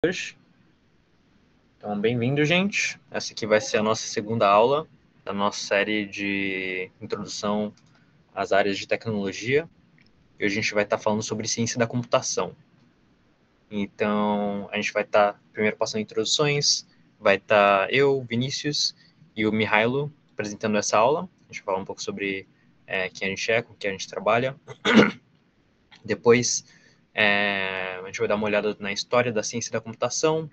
Hoje. Então, bem-vindo, gente. Essa aqui vai ser a nossa segunda aula da nossa série de introdução às áreas de tecnologia. E hoje a gente vai estar falando sobre ciência da computação. Então, a gente vai estar primeiro passando introduções, vai estar eu, Vinícius e o Mihailo apresentando essa aula. A gente vai falar um pouco sobre quem a gente é, com quem a gente trabalha. Depois, a gente vai dar uma olhada na história da ciência da computação,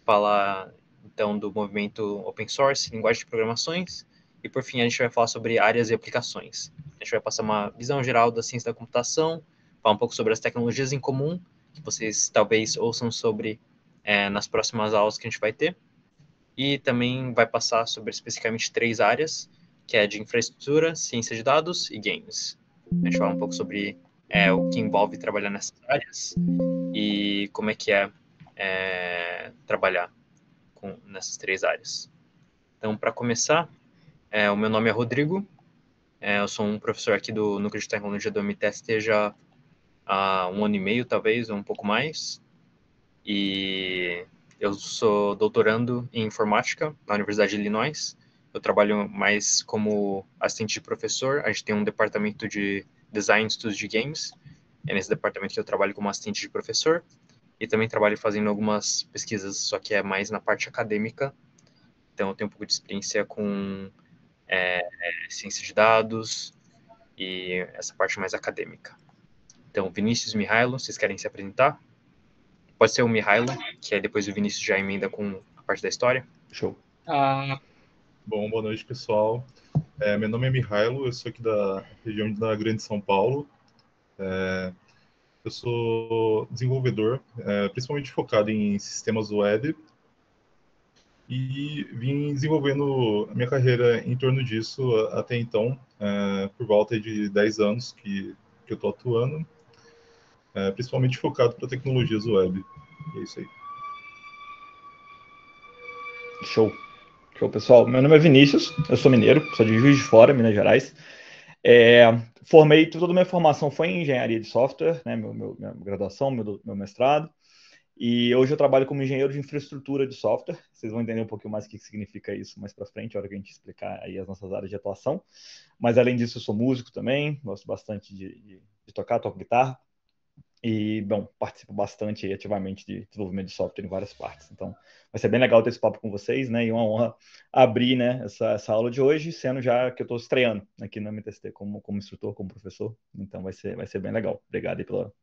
falar então do movimento open source, linguagem de programações, e por fim a gente vai falar sobre áreas e aplicações. A gente vai passar uma visão geral da ciência da computação, falar um pouco sobre as tecnologias em comum, que vocês talvez ouçam sobre nas próximas aulas que a gente vai ter, e também vai passar sobre especificamente 3 áreas, que é de infraestrutura, ciência de dados e games. A gente vai falar um pouco sobre o que envolve trabalhar nessas áreas e como é que é trabalhar nessas 3 áreas. Então, para começar, o meu nome é Rodrigo, eu sou um professor aqui do Núcleo de Tecnologia do MTST já há 1 ano e meio, talvez, ou um pouco mais, e eu sou doutorando em informática na Universidade de Illinois. Eu trabalho mais como assistente de professor, a gente tem um departamento de design e estudos de games, é nesse departamento que eu trabalho como assistente de professor, e também trabalho fazendo algumas pesquisas, só que é mais na parte acadêmica. Então, eu tenho um pouco de experiência com ciência de dados e essa parte mais acadêmica. Então, Vinícius e Mihailo, vocês querem se apresentar? Pode ser o Mihailo, que aí depois o Vinícius já emenda com a parte da história. Show. Bom, boa noite, pessoal. Meu nome é Mihailo, eu sou aqui da região da Grande São Paulo. Eu sou desenvolvedor, principalmente focado em sistemas web, e vim desenvolvendo a minha carreira em torno disso até então, por volta de 10 anos que eu estou atuando, principalmente focado para tecnologias web. E é isso aí. Show. Show, pessoal. Meu nome é Vinícius, eu sou mineiro, sou de Juiz de Fora, Minas Gerais. Toda a minha formação foi em engenharia de software, né, minha graduação, meu mestrado. E hoje eu trabalho como engenheiro de infraestrutura de software. Vocês vão entender um pouquinho mais o que significa isso mais para frente, a hora que a gente explicar aí as nossas áreas de atuação. Mas além disso, eu sou músico também, gosto bastante de tocar, toco guitarra. E, bom, participo bastante e ativamente de desenvolvimento de software em várias partes. Então, vai ser bem legal ter esse papo com vocês, né? E uma honra abrir, né, essa aula de hoje, sendo já que eu estou estreando aqui na MTST como instrutor, como professor. Então, vai ser bem legal. Obrigado aí pelo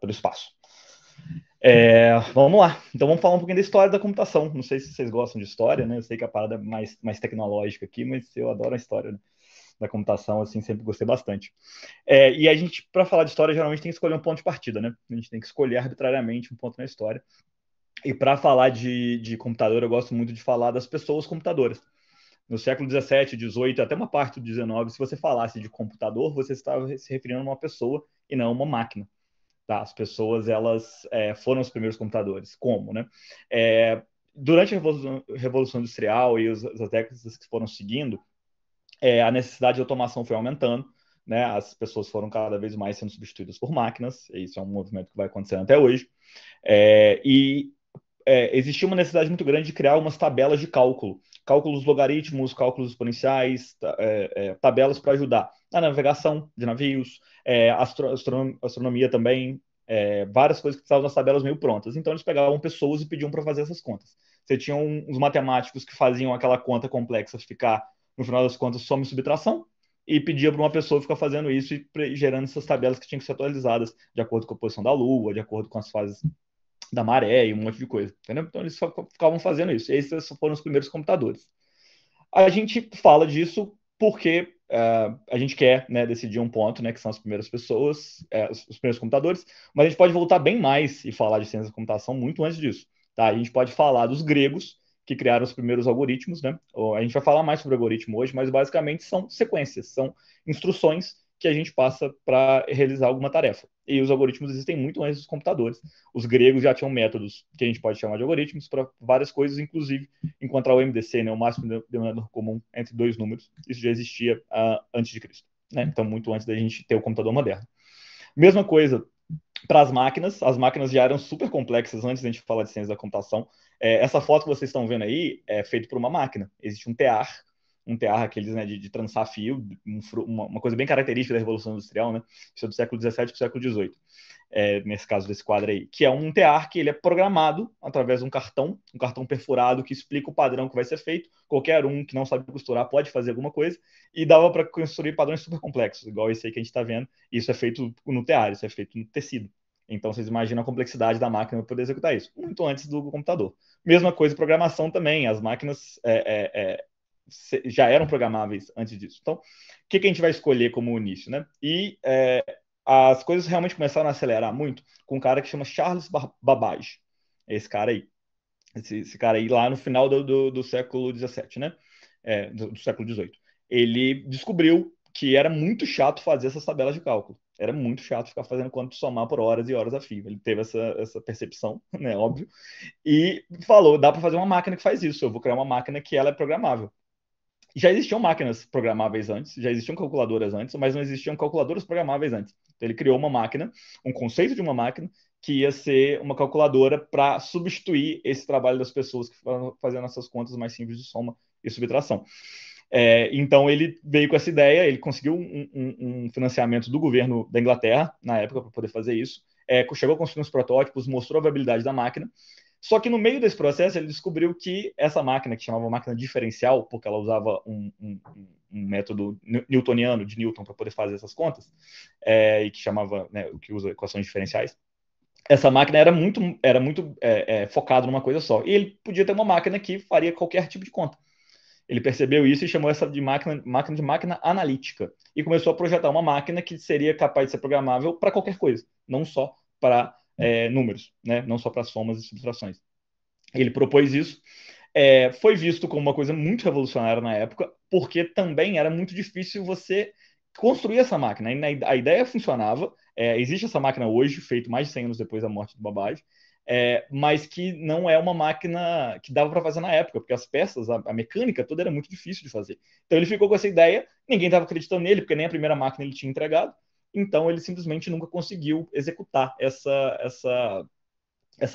espaço. Vamos lá. Então, vamos falar um pouquinho da história da computação. Não sei se vocês gostam de história, né? Eu sei que a parada é mais tecnológica aqui, mas eu adoro a história, né, da computação, assim, sempre gostei bastante. E a gente, para falar de história, geralmente tem que escolher um ponto de partida, né? A gente tem que escolher arbitrariamente um ponto na história. E para falar de computador, eu gosto muito de falar das pessoas computadoras. No século XVII, XVIII, até uma parte do XIX, se você falasse de computador, você estava se referindo a uma pessoa e não a uma máquina. Tá? As pessoas, elas foram os primeiros computadores. Como, né? Durante a Revolução Industrial e as décadas que foram seguindo, a necessidade de automação foi aumentando, né? As pessoas foram cada vez mais sendo substituídas por máquinas, e isso é um movimento que vai acontecendo até hoje. Existia uma necessidade muito grande de criar umas tabelas de cálculo, cálculos logaritmos, cálculos exponenciais, tabelas para ajudar na navegação de navios, astronomia também, várias coisas que precisavam das tabelas meio prontas. Então eles pegavam pessoas e pediam para fazer essas contas. Você tinha uns matemáticos que faziam aquela conta complexa ficar, no final das contas, soma e subtração, e pedia para uma pessoa ficar fazendo isso e gerando essas tabelas que tinham que ser atualizadas de acordo com a posição da Lua, de acordo com as fases da maré e um monte de coisa, entendeu? Então eles só ficavam fazendo isso. E esses foram os primeiros computadores. A gente fala disso porque a gente quer, né, decidir um ponto, né, que são as primeiras pessoas, os primeiros computadores, mas a gente pode voltar bem mais e falar de ciência da computação muito antes disso. Tá? A gente pode falar dos gregos, que criaram os primeiros algoritmos, né? A gente vai falar mais sobre algoritmo hoje, mas basicamente são sequências, são instruções que a gente passa para realizar alguma tarefa. E os algoritmos existem muito antes dos computadores. Os gregos já tinham métodos que a gente pode chamar de algoritmos para várias coisas, inclusive encontrar o MDC, né, o máximo denominador comum entre dois números. Isso já existia antes de Cristo, né? Então, muito antes da gente ter o computador moderno. Mesma coisa para as máquinas já eram super complexas antes da gente falar de ciência da computação. Essa foto que vocês estão vendo aí é feita por uma máquina. Existe um tear aqueles, né, de trançar fio, uma coisa bem característica da Revolução Industrial, né? Isso é do século XVII para o século XVIII. Nesse caso desse quadro aí, que é um tear que ele é programado através de um cartão perfurado que explica o padrão que vai ser feito. Qualquer um que não sabe costurar pode fazer alguma coisa, e dava para construir padrões super complexos, igual esse aí que a gente está vendo. Isso é feito no tear, isso é feito no tecido. Então vocês imaginam a complexidade da máquina para poder executar isso, muito antes do computador. Mesma coisa programação também, as máquinas já eram programáveis antes disso. Então, o que a gente vai escolher como início, né? E as coisas realmente começaram a acelerar muito com um cara que chama Charles Babbage. Esse cara aí. Esse cara aí lá no final do século XVII, né? Do século XVIII. Ele descobriu que era muito chato fazer essas tabelas de cálculo. Era muito chato ficar fazendo conta de somar por horas e horas a fio. Ele teve essa percepção, né? Óbvio. E falou, dá para fazer uma máquina que faz isso. Eu vou criar uma máquina que ela é programável. Já existiam máquinas programáveis antes, já existiam calculadoras antes, mas não existiam calculadoras programáveis antes. Então ele criou uma máquina, um conceito de uma máquina, que ia ser uma calculadora para substituir esse trabalho das pessoas que foram fazendo essas contas mais simples de soma e subtração. Então ele veio com essa ideia, ele conseguiu um financiamento do governo da Inglaterra, na época, para poder fazer isso. Chegou a construir uns protótipos, mostrou a viabilidade da máquina. Só que no meio desse processo ele descobriu que essa máquina, que chamava máquina diferencial, porque ela usava um método newtoniano de Newton para poder fazer essas contas, e que chamava, né, o que usa equações diferenciais, essa máquina era muito focada numa coisa só. E ele podia ter uma máquina que faria qualquer tipo de conta. Ele percebeu isso e chamou essa de máquina analítica. E começou a projetar uma máquina que seria capaz de ser programável para qualquer coisa, não só para números, né? Não só para somas e subtrações. Ele propôs isso, foi visto como uma coisa muito revolucionária na época, porque também era muito difícil você construir essa máquina. A ideia funcionava, existe essa máquina hoje, feita mais de 100 anos depois da morte do Babbage, mas que não é uma máquina que dava para fazer na época, porque as peças, a mecânica toda era muito difícil de fazer. Então ele ficou com essa ideia, ninguém estava acreditando nele, porque nem a primeira máquina ele tinha entregado, então ele simplesmente nunca conseguiu executar essa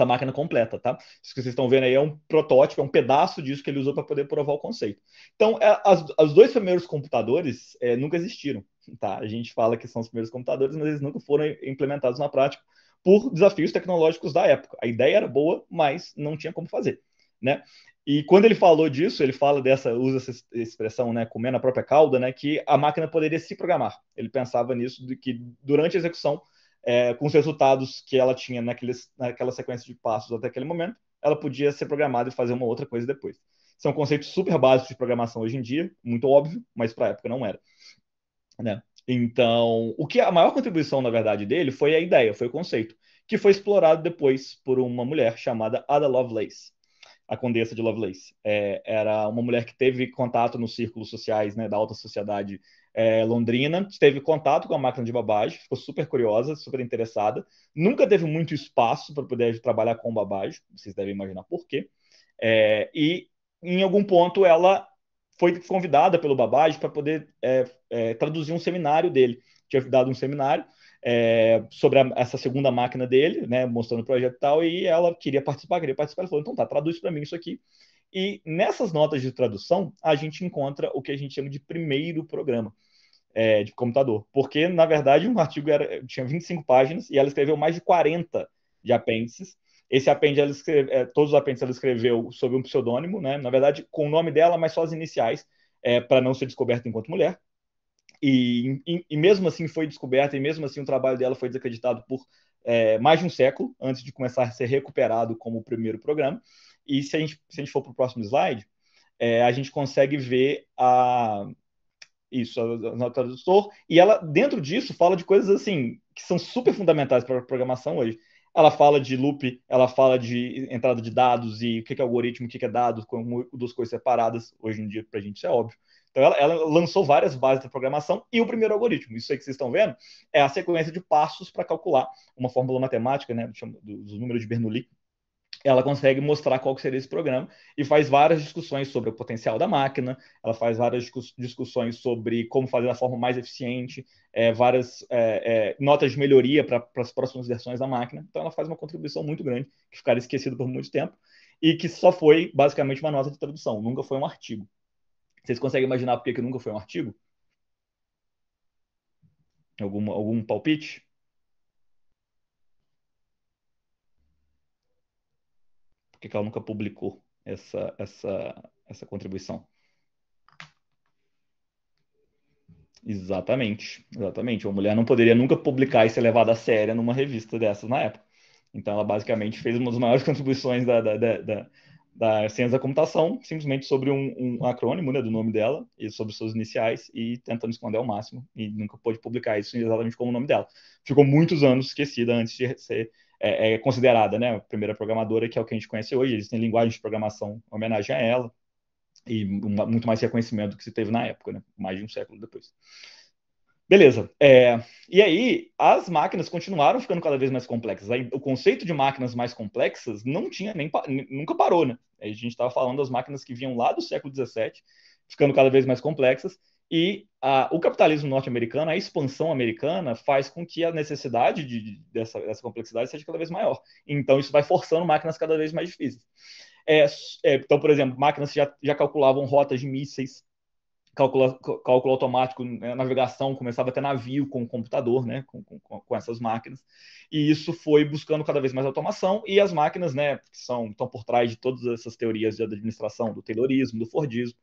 máquina completa, tá? Isso que vocês estão vendo aí é um protótipo, é um pedaço disso que ele usou para poder provar o conceito. Então, os dois primeiros computadores nunca existiram, tá? A gente fala que são os primeiros computadores, mas eles nunca foram implementados na prática por desafios tecnológicos da época. A ideia era boa, mas não tinha como fazer, né? E quando ele falou disso, ele usa essa expressão, né, comendo a própria cauda, né, que a máquina poderia se programar. Ele pensava nisso, de que durante a execução, com os resultados que ela tinha naquela sequência de passos até aquele momento, ela podia ser programada e fazer uma outra coisa depois. São conceitos super básicos de programação hoje em dia, muito óbvio, mas para a época não era, né? Então, a maior contribuição, na verdade, dele foi a ideia, foi o conceito, que foi explorado depois por uma mulher chamada Ada Lovelace, a Condessa de Lovelace. Era uma mulher que teve contato nos círculos sociais, né, da alta sociedade londrina, teve contato com a máquina de Babbage, ficou super curiosa, super interessada, nunca teve muito espaço para poder trabalhar com Babbage, vocês devem imaginar por quê, e em algum ponto ela foi convidada pelo Babbage para poder traduzir um seminário dele. Tinha dado um seminário sobre essa segunda máquina dele, né, mostrando o projeto e tal, e ela queria participar, ela falou, então tá, traduz para mim isso aqui. E nessas notas de tradução, a gente encontra o que a gente chama de primeiro programa de computador, porque, na verdade, um artigo tinha 25 páginas e ela escreveu mais de 40 de apêndices. Esse apêndice, todos os apêndices ela escreveu sob um pseudônimo, né? Na verdade, com o nome dela, mas só as iniciais, para não ser descoberta enquanto mulher. E mesmo assim foi descoberta, e mesmo assim o trabalho dela foi desacreditado por mais de um século, antes de começar a ser recuperado como o primeiro programa. E se a gente for para o próximo slide, a gente consegue ver a nota tradutor, e ela, dentro disso, fala de coisas assim, que são super fundamentais para a programação hoje. Ela fala de loop, ela fala de entrada de dados, e o que é algoritmo, o que é dado, como duas coisas separadas, hoje em dia, para a gente, isso é óbvio. Então, ela lançou várias bases da programação, e o primeiro algoritmo, isso aí que vocês estão vendo, é a sequência de passos para calcular uma fórmula matemática, né, dos números de Bernoulli, ela consegue mostrar qual que seria esse programa e faz várias discussões sobre o potencial da máquina, ela faz várias discussões sobre como fazer da forma mais eficiente, várias notas de melhoria para as próximas versões da máquina. Então ela faz uma contribuição muito grande, que ficaria esquecida por muito tempo, e que só foi basicamente uma nota de tradução, nunca foi um artigo. Vocês conseguem imaginar por que nunca foi um artigo? Algum palpite? Por que ela nunca publicou essa contribuição? Exatamente, exatamente. Uma mulher não poderia nunca publicar e ser levada a sério numa revista dessas na época. Então, ela basicamente fez uma das maiores contribuições da ciência da computação, simplesmente sobre um acrônimo, né, do nome dela e sobre suas iniciais, e tentando esconder ao máximo, e nunca pôde publicar isso exatamente como o nome dela. Ficou muitos anos esquecida antes de ser considerada, né, a primeira programadora, que é o que a gente conhece hoje. Existem linguagens de programação em homenagem a ela, e muito mais reconhecimento do que se teve na época, né, mais de um século depois. Beleza. E aí, as máquinas continuaram ficando cada vez mais complexas. Aí, o conceito de máquinas mais complexas não tinha nunca parou, né? A gente estava falando das máquinas que vinham lá do século XVII, ficando cada vez mais complexas, e o capitalismo norte-americano, a expansão americana, faz com que a necessidade dessa complexidade seja cada vez maior. Então, isso vai forçando máquinas cada vez mais difíceis. Então, por exemplo, máquinas já calculavam rotas de mísseis, cálculo automático, né, navegação, começava a ter navio com computador, né, com essas máquinas, e isso foi buscando cada vez mais automação, e as máquinas, né, que estão por trás de todas essas teorias de administração, do Taylorismo, do Fordismo,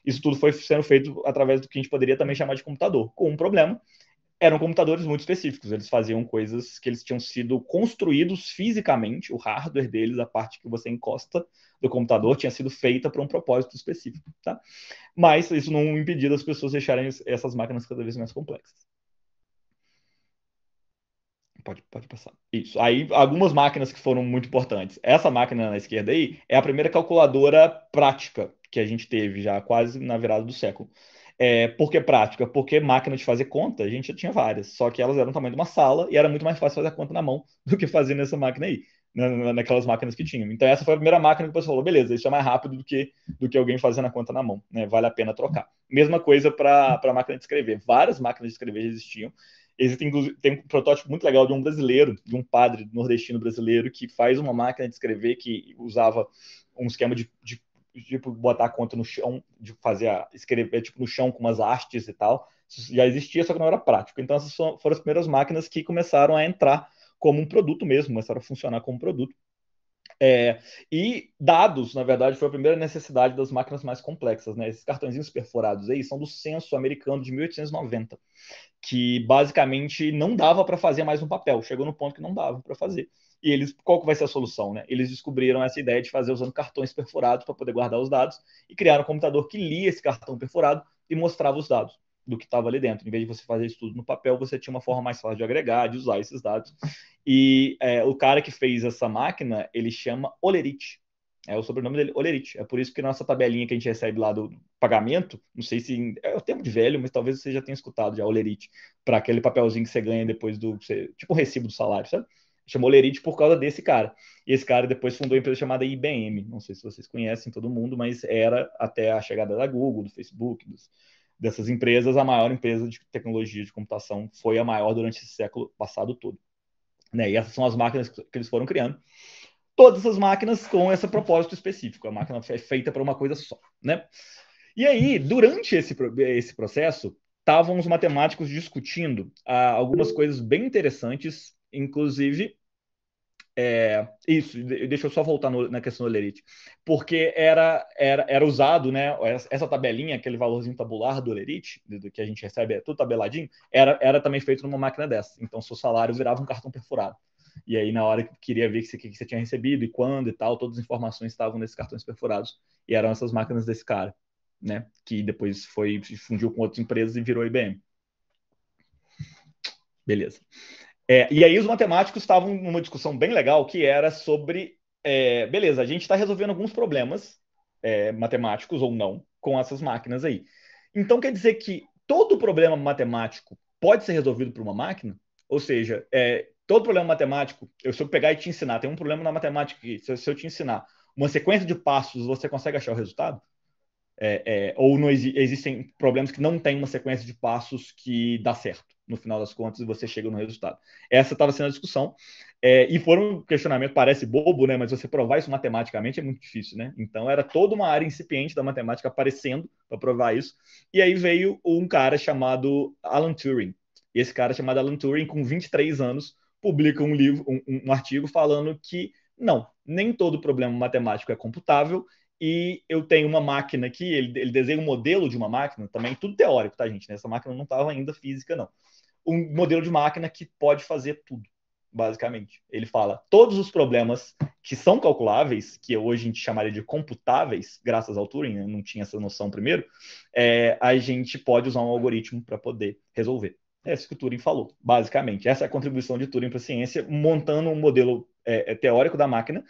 isso tudo foi sendo feito através do que a gente poderia também chamar de computador, com um problema: eram computadores muito específicos, eles faziam coisas que eles tinham sido construídos fisicamente, o hardware deles, a parte que você encosta do computador, tinha sido feita para um propósito específico, tá? Mas isso não impediu as pessoas deixarem essas máquinas cada vez mais complexas. Pode passar. Isso. Aí, algumas máquinas que foram muito importantes. Essa máquina na esquerda aí é a primeira calculadora prática que a gente teve já quase na virada do século. Por que prática? Porque máquina de fazer conta, a gente já tinha várias, só que elas eram do tamanho de uma sala e era muito mais fácil fazer a conta na mão do que fazer nessa máquina aí, naquelas máquinas que tinham. Então essa foi a primeira máquina que o pessoal falou: beleza, isso é mais rápido do que alguém fazendo a conta na mão, né? Vale a pena trocar. Mesma coisa para a máquina de escrever. Várias máquinas de escrever já existiam. Tem um protótipo muito legal de um brasileiro, de um padre nordestino brasileiro, que faz uma máquina de escrever que usava um esquema de tipo, botar a conta no chão, de escrever tipo, no chão com umas hastes e tal. Isso já existia, só que não era prático. Então essas foram as primeiras máquinas que começaram a entrar como um produto mesmo, começaram a funcionar como produto. E dados, na verdade, foi a primeira necessidade das máquinas mais complexas, né? Esses cartõezinhos perfurados aí são do censo americano de 1890, que basicamente não dava para fazer mais um papel. Chegou no ponto que não dava para fazer. E qual que vai ser a solução, né? Eles descobriram essa ideia de fazer usando cartões perfurados para poder guardar os dados e criaram um computador que lia esse cartão perfurado e mostrava os dados do que estava ali dentro. Em vez de você fazer isso tudo no papel, você tinha uma forma mais fácil de agregar, de usar esses dados. E o cara que fez essa máquina, ele chama Olerite. O sobrenome dele, Olerite. É por isso que nossa tabelinha que a gente recebe lá do pagamento, não sei se é o termo de velho, mas talvez você já tenha escutado já, Olerite, para aquele papelzinho que você ganha depois tipo o recibo do salário, sabe? Chamou Olerite por causa desse cara. E esse cara depois fundou uma empresa chamada IBM. Não sei se vocês conhecem, todo mundo, mas era, até a chegada da Google, do Facebook, dessas empresas, a maior empresa de tecnologia de computação, foi a maior durante esse século passado todo. Né? E essas são as máquinas que eles foram criando. Todas essas máquinas com esse propósito específico. A máquina é feita para uma coisa só, né? E aí, durante esse processo, estavam os matemáticos discutindo algumas coisas bem interessantes, inclusive isso. Deixa eu só voltar na questão do Olerite, porque era usado, né? Essa tabelinha, aquele valorzinho tabular do Olerite, do que a gente recebe, tudo tabeladinho, era também feito numa máquina dessa. Então, seu salário virava um cartão perfurado. E aí, na hora que queria ver o que você tinha recebido e quando e tal, todas as informações estavam nesses cartões perfurados. E eram essas máquinas desse cara, né? Que depois se fundiu com outras empresas e virou IBM. Beleza. E aí os matemáticos estavam numa discussão bem legal, que era sobre, beleza, a gente está resolvendo alguns problemas matemáticos ou não com essas máquinas aí. Então quer dizer que todo problema matemático pode ser resolvido por uma máquina? Ou seja, todo problema matemático, se eu pegar e te ensinar, tem um problema na matemática aqui, se eu te ensinar uma sequência de passos, você consegue achar o resultado? Ou não existem problemas que não tem uma sequência de passos que dá certo, no final das contas, e você chega no resultado. Essa estava sendo a discussão, e foi um questionamento, parece bobo, né, mas você provar isso matematicamente é muito difícil, né? Então era toda uma área incipiente da matemática aparecendo para provar isso, e aí veio um cara chamado Alan Turing. E esse cara chamado Alan Turing, com 23 anos, publica um livro, um artigo falando que não, nem todo problema matemático é computável, e eu tenho uma máquina aqui, ele desenha um modelo de uma máquina, também tudo teórico, tá, gente? Essa máquina não estava ainda física, não. Um modelo de máquina que pode fazer tudo, basicamente. Ele fala, todos os problemas que são calculáveis, que hoje a gente chamaria de computáveis, graças ao Turing, né? Não tinha essa noção primeiro, a gente pode usar um algoritmo para poder resolver. É isso que o Turing falou, basicamente. Essa é a contribuição de Turing para a ciência, montando um modelo teórico da máquina,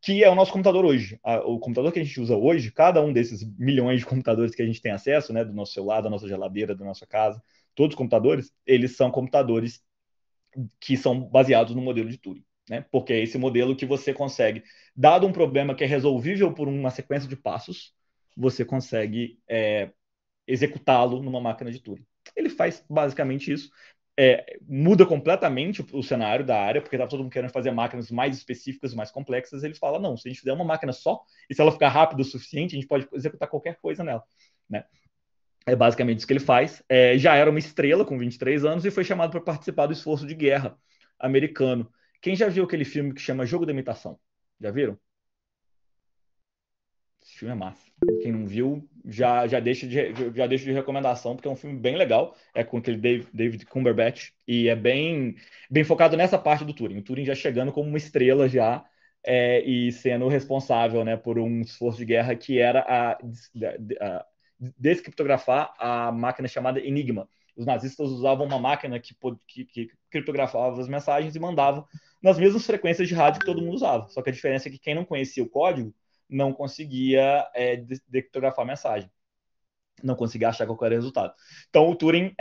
que é o nosso computador hoje. O computador que a gente usa hoje, cada um desses milhões de computadores que a gente tem acesso, né, do nosso celular, da nossa geladeira, da nossa casa, todos os computadores, eles são computadores que são baseados no modelo de Turing, né? Porque é esse modelo que você consegue, dado um problema que é resolvível por uma sequência de passos, você consegue executá-lo numa máquina de Turing. Ele faz basicamente isso. Muda completamente o cenário da área, porque estava todo mundo querendo fazer máquinas mais específicas, mais complexas. Ele fala, não, se a gente fizer uma máquina só, e se ela ficar rápida o suficiente, a gente pode executar qualquer coisa nela, né? É basicamente isso que ele faz. Já era uma estrela com 23 anos e foi chamado para participar do esforço de guerra americano. Quem já viu aquele filme que chama Jogo da Imitação? Já viram? Esse filme é massa. Quem não viu, já deixa de recomendação, porque é um filme bem legal. É com aquele David Cumberbatch. E é bem focado nessa parte do Turing. O Turing já chegando como uma estrela já, e sendo responsável, né, por um esforço de guerra que era a descriptografar a máquina chamada Enigma. Os nazistas usavam uma máquina que criptografava as mensagens e mandava nas mesmas frequências de rádio que todo mundo usava. Só que a diferença é que quem não conhecia o código não conseguia decriptografar a mensagem. Não conseguia achar qualquer resultado. Então, o Turing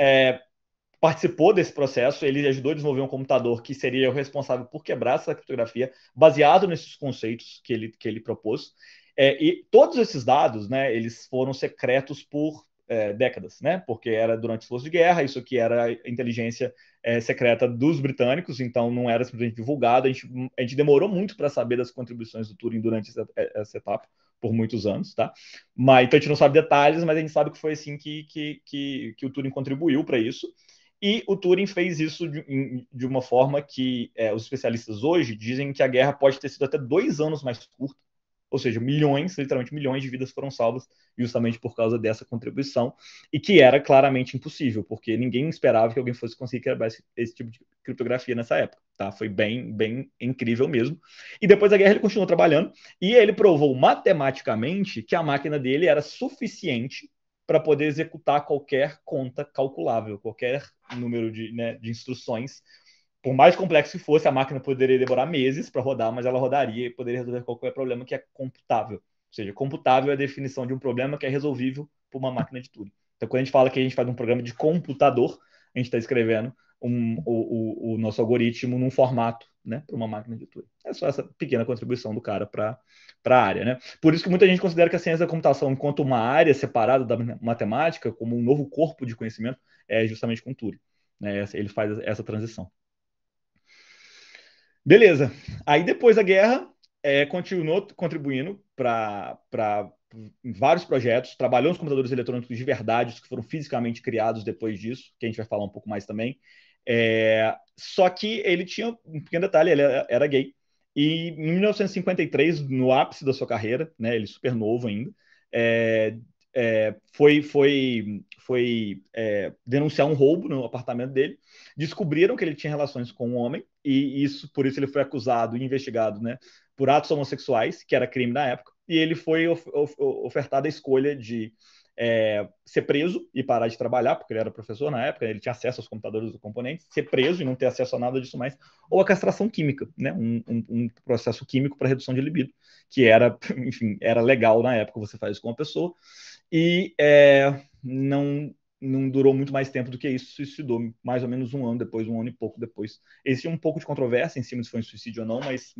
participou desse processo, ele ajudou a desenvolver um computador que seria o responsável por quebrar essa criptografia, baseado nesses conceitos que ele propôs. E todos esses dados, né, eles foram secretos por décadas, né? Porque era durante o esforço de guerra, isso aqui era a inteligência secreta dos britânicos, então não era simplesmente divulgado. A gente demorou muito para saber das contribuições do Turing durante essa etapa, por muitos anos, tá? Mas então a gente não sabe detalhes, mas a gente sabe que foi assim que o Turing contribuiu para isso. E o Turing fez isso de uma forma que os especialistas hoje dizem que a guerra pode ter sido até 2 anos mais curta, ou seja, literalmente milhões de vidas foram salvas justamente por causa dessa contribuição, e que era claramente impossível, porque ninguém esperava que alguém fosse conseguir quebrar esse tipo de criptografia nessa época, tá? Foi bem incrível mesmo. E depois da guerra ele continuou trabalhando, e ele provou matematicamente que a máquina dele era suficiente para poder executar qualquer conta calculável, qualquer número de instruções. Por mais complexo que fosse, a máquina poderia demorar meses para rodar, mas ela rodaria e poderia resolver qualquer problema que é computável. Ou seja, computável é a definição de um problema que é resolvível por uma máquina de Turing. Então, quando a gente fala que a gente faz um programa de computador, a gente está escrevendo o nosso algoritmo num formato, né, para uma máquina de Turing. É só essa pequena contribuição do cara para a área, né? Por isso que muita gente considera que a ciência da computação, enquanto uma área separada da matemática, como um novo corpo de conhecimento, é justamente com Turing, né? Ele faz essa transição. Beleza. Aí depois da guerra, continuou contribuindo para vários projetos, trabalhou nos computadores eletrônicos de verdade, os que foram fisicamente criados depois disso, que a gente vai falar um pouco mais também. Só que ele tinha um pequeno detalhe, ele era gay. E em 1953, no ápice da sua carreira, né, ele super novo ainda, foi denunciar um roubo no apartamento dele. Descobriram que ele tinha relações com um homem, e por isso ele foi acusado e investigado, né, por atos homossexuais, que era crime na época, e ele foi ofertado a escolha de ser preso e parar de trabalhar, porque ele era professor na época, ele tinha acesso aos computadores dos componentes, ser preso e não ter acesso a nada disso mais, ou a castração química, né, um processo químico para redução de libido, que era, enfim, era legal na época, você faz isso com uma pessoa, e não durou muito mais tempo do que isso, se suicidou mais ou menos um ano depois, um ano e pouco depois. Existe um pouco de controvérsia em cima se foi um suicídio ou não, mas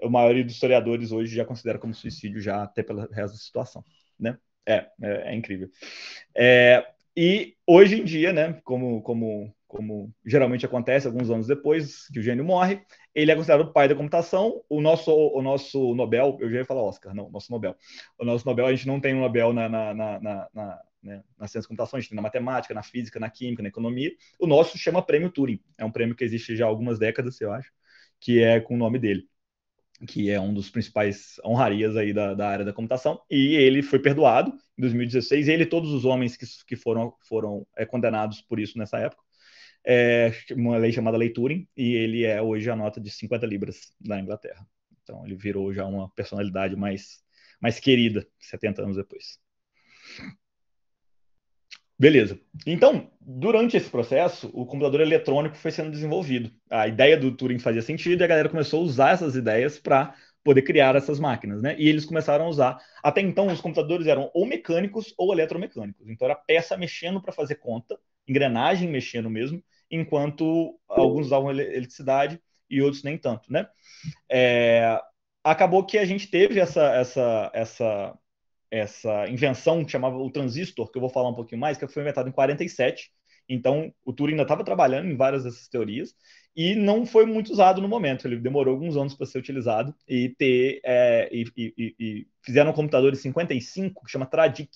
a maioria dos historiadores hoje já considera como suicídio, já até pelo resto da situação, né? É incrível. E hoje em dia, né, como geralmente acontece alguns anos depois que o gênio morre, ele é considerado o pai da computação. O nosso Nobel, eu já ia falar Oscar, não, nosso Nobel. O nosso Nobel, a gente não tem um Nobel na ciência da computação, a gente tem na matemática, na física, na química, na economia. O nosso chama Prêmio Turing. É um prêmio que existe já há algumas décadas, eu acho, que é com o nome dele, que é um dos principais honrarias aí da área da computação, e ele foi perdoado em 2016, ele e todos os homens que foram condenados por isso nessa época, uma lei chamada Lei Turing, e ele é hoje a nota de 50 libras na Inglaterra. Então ele virou já uma personalidade mais querida 70 anos depois. Beleza. Então, durante esse processo, o computador eletrônico foi sendo desenvolvido. A ideia do Turing fazia sentido e a galera começou a usar essas ideias para poder criar essas máquinas, né? E eles começaram a usar. Até então, os computadores eram ou mecânicos ou eletromecânicos. Então, era peça mexendo para fazer conta, engrenagem mexendo mesmo, enquanto alguns usavam eletricidade e outros nem tanto, né? Acabou que a gente teve essa invenção que chamava o transistor, que eu vou falar um pouquinho mais, que foi inventado em 47. Então, o Turing ainda estava trabalhando em várias dessas teorias e não foi muito usado no momento. Ele demorou alguns anos para ser utilizado e fizeram um computador em 55 que chama Tradic,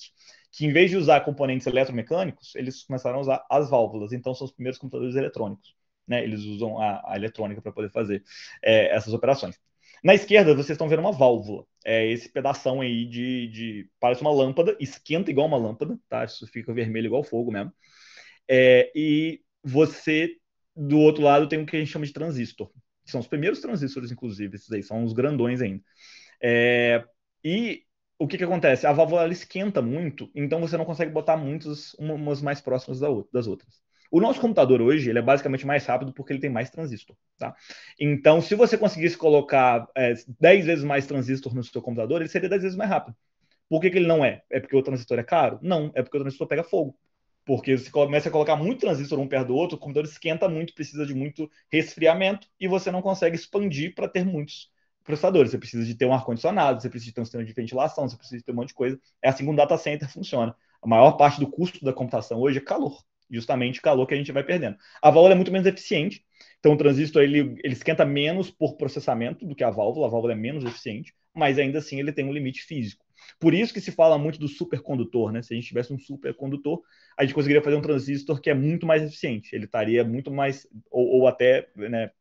que em vez de usar componentes eletromecânicos, eles começaram a usar as válvulas. Então, são os primeiros computadores eletrônicos, né? Eles usam a eletrônica para poder fazer essas operações. Na esquerda, vocês estão vendo uma válvula. Esse pedação aí parece uma lâmpada, esquenta igual uma lâmpada, tá? Isso fica vermelho igual fogo mesmo. E você, do outro lado, tem o que a gente chama de transistor. Que são os primeiros transistores, inclusive, esses aí, são os grandões ainda. E o que acontece? A válvula ela esquenta muito, então você não consegue botar umas mais próximas das outras. O nosso computador hoje, ele é basicamente mais rápido porque ele tem mais transistor, tá? Então, se você conseguisse colocar 10 vezes mais transistor no seu computador, ele seria 10 vezes mais rápido. Por que ele não é? É porque o transistor é caro? Não, é porque o transistor pega fogo. Porque você começa a colocar muito transistor um perto do outro, o computador esquenta muito, precisa de muito resfriamento e você não consegue expandir para ter muitos processadores. Você precisa de ter um ar-condicionado, você precisa de ter um sistema de ventilação, você precisa de ter um monte de coisa. É assim que um data center funciona. A maior parte do custo da computação hoje é calor. Justamente o calor que a gente vai perdendo. A válvula é muito menos eficiente, então o transistor ele esquenta menos por processamento do que a válvula é menos eficiente, mas ainda assim ele tem um limite físico. Por isso que se fala muito do supercondutor, né? Se a gente tivesse um supercondutor, a gente conseguiria fazer um transistor que é muito mais eficiente. Ele estaria muito mais, ou até, né,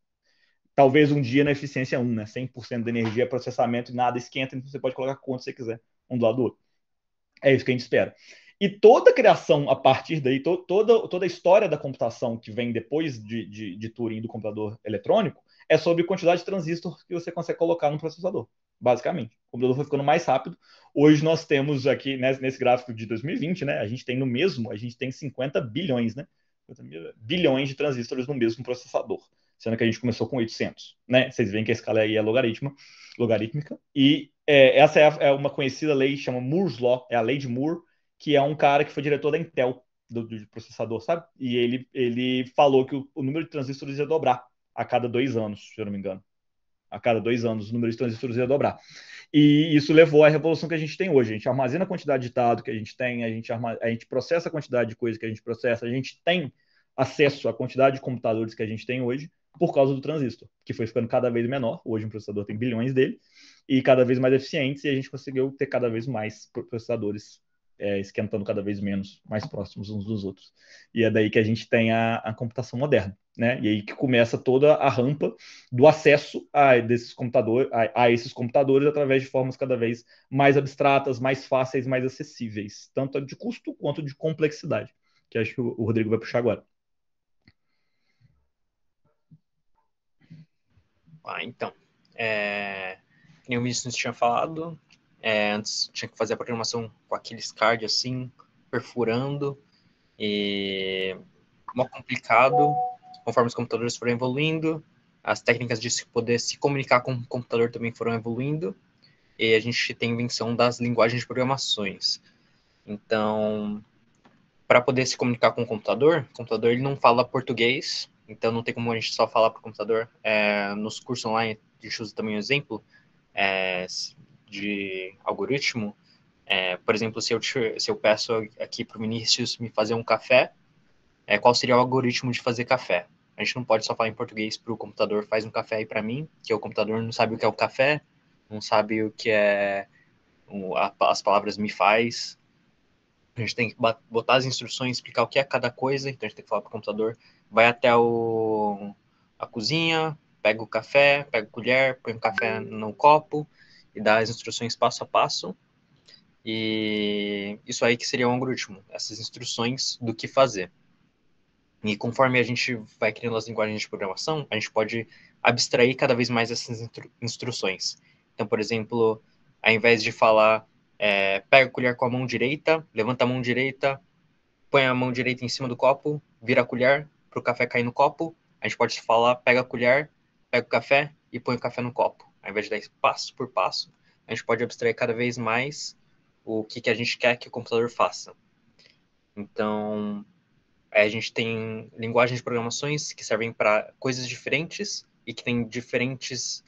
talvez um dia na eficiência 1, né? 100% da energia é processamento e nada esquenta, então você pode colocar quanto você quiser, um do lado do outro. É isso que a gente espera. E toda a criação a partir daí, toda a história da computação que vem depois de Turing do computador eletrônico é sobre a quantidade de transistor que você consegue colocar no processador, basicamente. O computador foi ficando mais rápido. Hoje nós temos aqui, né, nesse gráfico de 2020, né, a gente tem 50 bilhões, né? Bilhões de transistores no mesmo processador, sendo que a gente começou com 800, né? Vocês veem que a escala aí é logarítmica. E essa é uma conhecida lei, chama Moore's Law, é a lei de Moore, que é um cara que foi diretor da Intel, do processador, sabe? E ele falou que o número de transistores ia dobrar a cada 2 anos, se eu não me engano. A cada 2 anos o número de transistores ia dobrar. E isso levou à revolução que a gente tem hoje. A gente armazena a quantidade de dado que a gente tem, a gente processa a quantidade de coisa que a gente processa, a gente tem acesso à quantidade de computadores que a gente tem hoje por causa do transistor, que foi ficando cada vez menor. Hoje um processador tem bilhões dele, e cada vez mais eficientes, e a gente conseguiu ter cada vez mais processadores esquentando cada vez menos, mais próximos uns dos outros. E é daí que a gente tem a computação moderna, né? E aí que começa toda a rampa do acesso a esses computadores através de formas cada vez mais abstratas, mais fáceis, mais acessíveis, tanto de custo quanto de complexidade, que acho que o Rodrigo vai puxar agora. Então, como o Vinícius tinha falado, antes tinha que fazer a programação com aqueles card assim, perfurando, e muito complicado. Conforme os computadores foram evoluindo, as técnicas de se poder se comunicar com o computador também foram evoluindo, e a gente tem a invenção das linguagens de programações. Então, para poder se comunicar com o computador ele não fala português, então não tem como a gente só falar para o computador. Nos cursos online, a gente usa também um exemplo de algoritmo. Por exemplo, se eu peço aqui para o Vinícius me fazer um café, qual seria o algoritmo de fazer café? A gente não pode só falar em português para o computador, faz um café aí para mim, que o computador não sabe o que é o café, não sabe o que é as palavras me faz. A gente tem que botar as instruções, explicar o que é cada coisa, então a gente tem que falar para o computador, vai até a cozinha, pega o café, pega a colher, põe o café no copo e dá as instruções passo a passo. E isso aí que seria um algoritmo, essas instruções do que fazer. E conforme a gente vai criando as linguagens de programação, a gente pode abstrair cada vez mais essas instruções. Então, por exemplo, ao invés de falar, pega a colher com a mão direita, levanta a mão direita, põe a mão direita em cima do copo, vira a colher para o café cair no copo, a gente pode falar, pega a colher, pega o café e põe o café no copo. Ao invés de dar passo por passo, a gente pode abstrair cada vez mais o que a gente quer que o computador faça. Então, a gente tem linguagens de programações que servem para coisas diferentes e que têm diferentes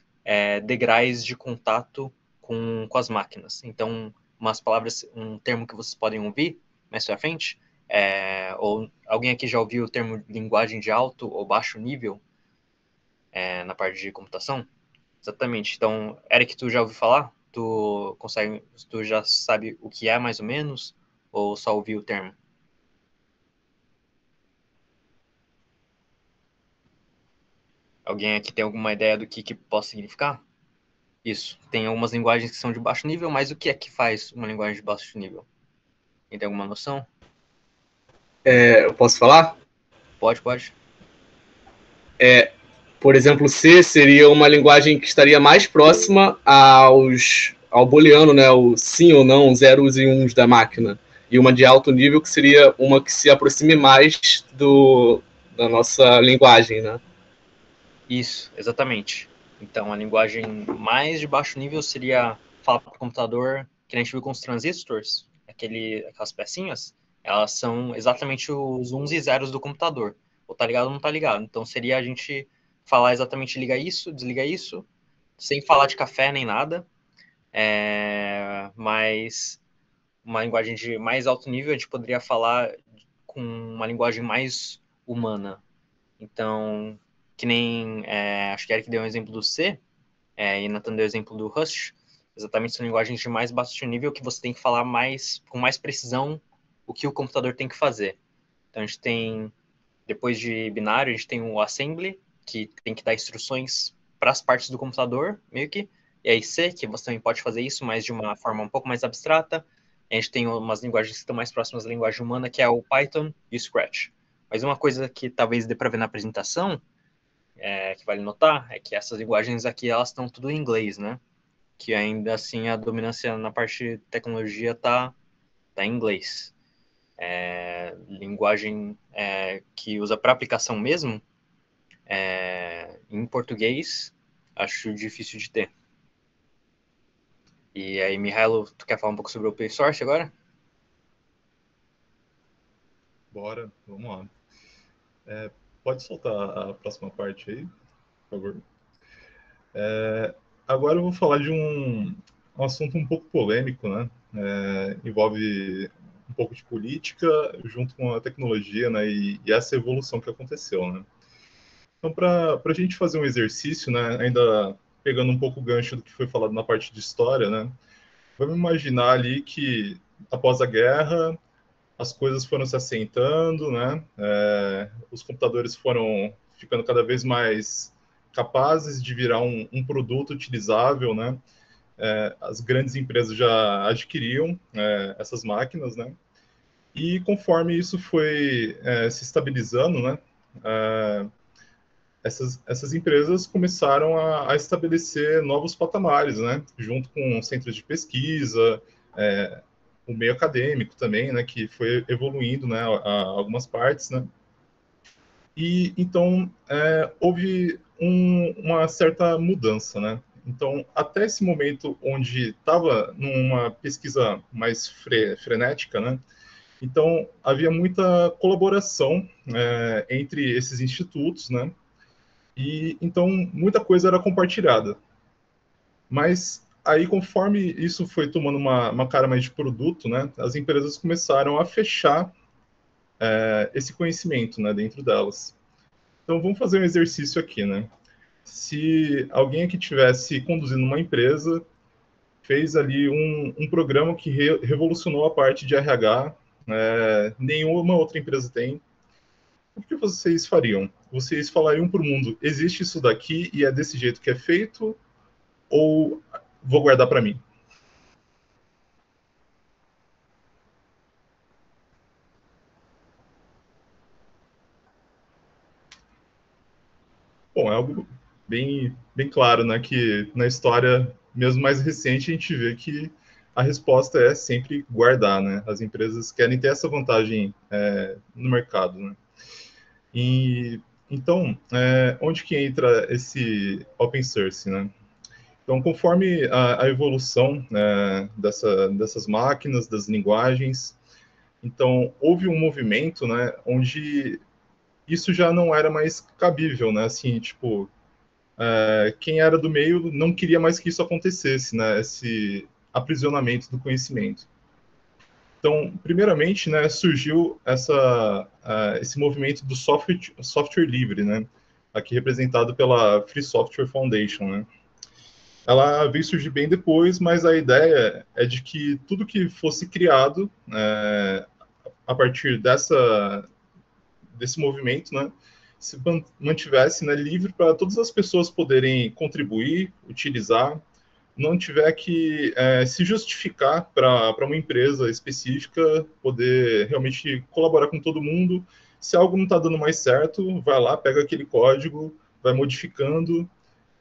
degraus de contato com as máquinas. Então, umas palavras, um termo que vocês podem ouvir mais pra frente, ou alguém aqui já ouviu o termo linguagem de alto ou baixo nível na parte de computação? Exatamente. Então, Eric, tu já ouviu falar? Tu já sabe o que é mais ou menos? Ou só ouviu o termo? Alguém aqui tem alguma ideia do que possa significar? Isso. Tem algumas linguagens que são de baixo nível, mas o que é que faz uma linguagem de baixo nível? Tem alguma noção? Eu posso falar? Pode. Por exemplo, C seria uma linguagem que estaria mais próxima ao booleano, né? O sim ou não, zeros e uns da máquina. E uma de alto nível que seria uma que se aproxime mais da nossa linguagem, né? Isso, exatamente. Então, a linguagem mais de baixo nível seria falar para o computador, que a gente viu com os transistores, aquelas pecinhas, elas são exatamente os uns e zeros do computador. Ou tá ligado ou não tá ligado. Então, seria a gente falar exatamente liga isso, desliga isso, sem falar de café nem nada. Mas uma linguagem de mais alto nível, a gente poderia falar com uma linguagem mais humana. Então, que nem, acho que Eric deu um exemplo do C, e Nathan deu o exemplo do Rust, exatamente são linguagens de mais baixo nível que você tem que falar com mais precisão o que o computador tem que fazer. Então, a gente tem, depois de binário, a gente tem o assembly, que tem que dar instruções para as partes do computador, meio que, e aí C, que você também pode fazer isso, mas de uma forma um pouco mais abstrata. A gente tem umas linguagens que estão mais próximas da linguagem humana, que é o Python e o Scratch. Mas uma coisa que talvez dê para ver na apresentação, que vale notar, é que essas linguagens aqui, elas estão tudo em inglês, né? Que ainda assim a dominância na parte de tecnologia tá em inglês. Linguagem que usa para aplicação mesmo, em português, acho difícil de ter. E aí, Mihailo, tu quer falar um pouco sobre o open source agora? Bora, vamos lá. Pode soltar a próxima parte aí, por favor. Agora eu vou falar de um assunto um pouco polêmico, né? Envolve um pouco de política junto com a tecnologia, né? E essa evolução que aconteceu, né? Então, para a gente fazer um exercício, né? Ainda pegando um pouco o gancho do que foi falado na parte de história, né? Vamos imaginar ali que após a guerra as coisas foram se assentando, né? Os computadores foram ficando cada vez mais capazes de virar um produto utilizável, né? As grandes empresas já adquiriam essas máquinas, né? E conforme isso foi se estabilizando, né? Essas empresas começaram a estabelecer novos patamares, né? Junto com centros de pesquisa, o meio acadêmico também, né? Que foi evoluindo, né? A algumas partes, né? E então houve uma certa mudança, né? Então, até esse momento onde estava numa pesquisa mais frenética, né? Então, havia muita colaboração entre esses institutos, né? E então muita coisa era compartilhada. Mas aí, conforme isso foi tomando uma cara mais de produto, né, as empresas começaram a fechar esse conhecimento, né, dentro delas. Então, vamos fazer um exercício aqui, né? Se alguém aqui tivesse conduzindo uma empresa, fez ali um programa que revolucionou a parte de RH, nenhuma outra empresa tem, o que vocês fariam? Vocês falariam para o mundo, existe isso daqui e é desse jeito que é feito, ou vou guardar para mim? Bom, é algo bem claro, né, que na história, mesmo mais recente, a gente vê que a resposta é sempre guardar, né? As empresas querem ter essa vantagem no mercado, né? E então, onde que entra esse open source, né? Então, conforme a evolução dessas máquinas, das linguagens, então houve um movimento, né, onde isso já não era mais cabível, né? Assim, tipo, quem era do meio não queria mais que isso acontecesse, né? Esse aprisionamento do conhecimento. Então, primeiramente, né, surgiu esse movimento do software livre, né? Aqui representado pela Free Software Foundation, né? Ela veio surgir bem depois, mas a ideia é de que tudo que fosse criado a partir desse movimento, né, se mantivesse, né, livre para todas as pessoas poderem contribuir, utilizar, não tiver que se justificar para uma empresa específica poder realmente colaborar com todo mundo. Se algo não está dando mais certo, vai lá, pega aquele código, vai modificando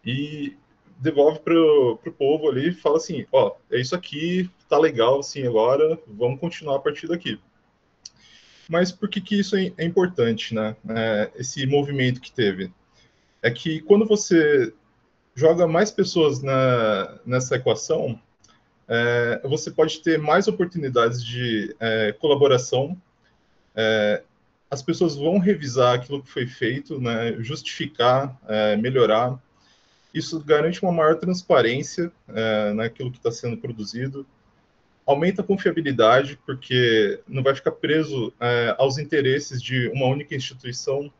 e devolve para o povo ali e fala assim, ó, é isso aqui, tá legal assim agora, vamos continuar a partir daqui. Mas por que isso é importante, né? Esse movimento que teve? É que quando você joga mais pessoas nessa equação, você pode ter mais oportunidades de colaboração, as pessoas vão revisar aquilo que foi feito, né, justificar, melhorar. Isso garante uma maior transparência naquilo que está sendo produzido, aumenta a confiabilidade, porque não vai ficar preso aos interesses de uma única instituição.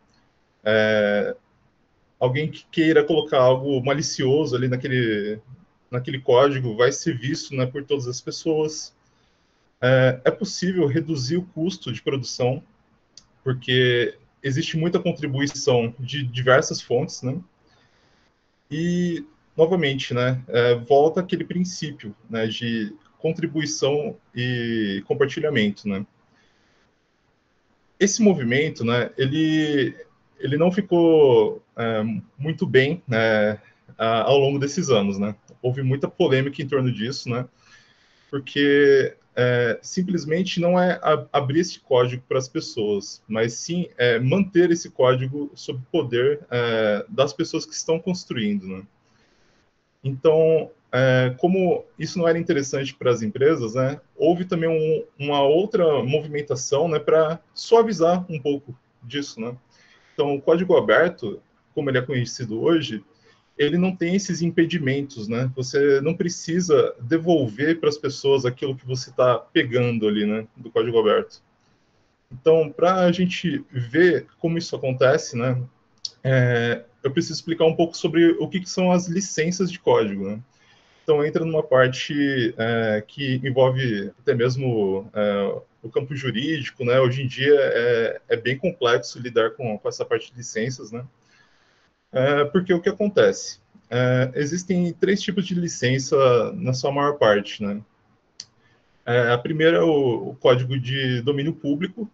Alguém que queira colocar algo malicioso ali naquele código vai ser visto, né, por todas as pessoas. É possível reduzir o custo de produção, porque existe muita contribuição de diversas fontes, né? E, novamente, né, volta aquele princípio, né, de contribuição e compartilhamento, né? Esse movimento, né, ele não ficou muito bem, né, ao longo desses anos, né? Houve muita polêmica em torno disso, né? Porque simplesmente não é abrir esse código para as pessoas, mas sim manter esse código sob o poder das pessoas que estão construindo, né? Então, como isso não era interessante para as empresas, né, houve também uma outra movimentação, né, para suavizar um pouco disso, né? Então, o código aberto, como ele é conhecido hoje, ele não tem esses impedimentos, né? Você não precisa devolver para as pessoas aquilo que você está pegando ali, né, do código aberto. Então, para a gente ver como isso acontece, né, eu preciso explicar um pouco sobre o que são as licenças de código, né? Então, entra numa parte que envolve até mesmo o campo jurídico, né? Hoje em dia é bem complexo lidar com essa parte de licenças, né? Porque o que acontece? Existem 3 tipos de licença na sua maior parte, né? A primeira é o código de domínio público.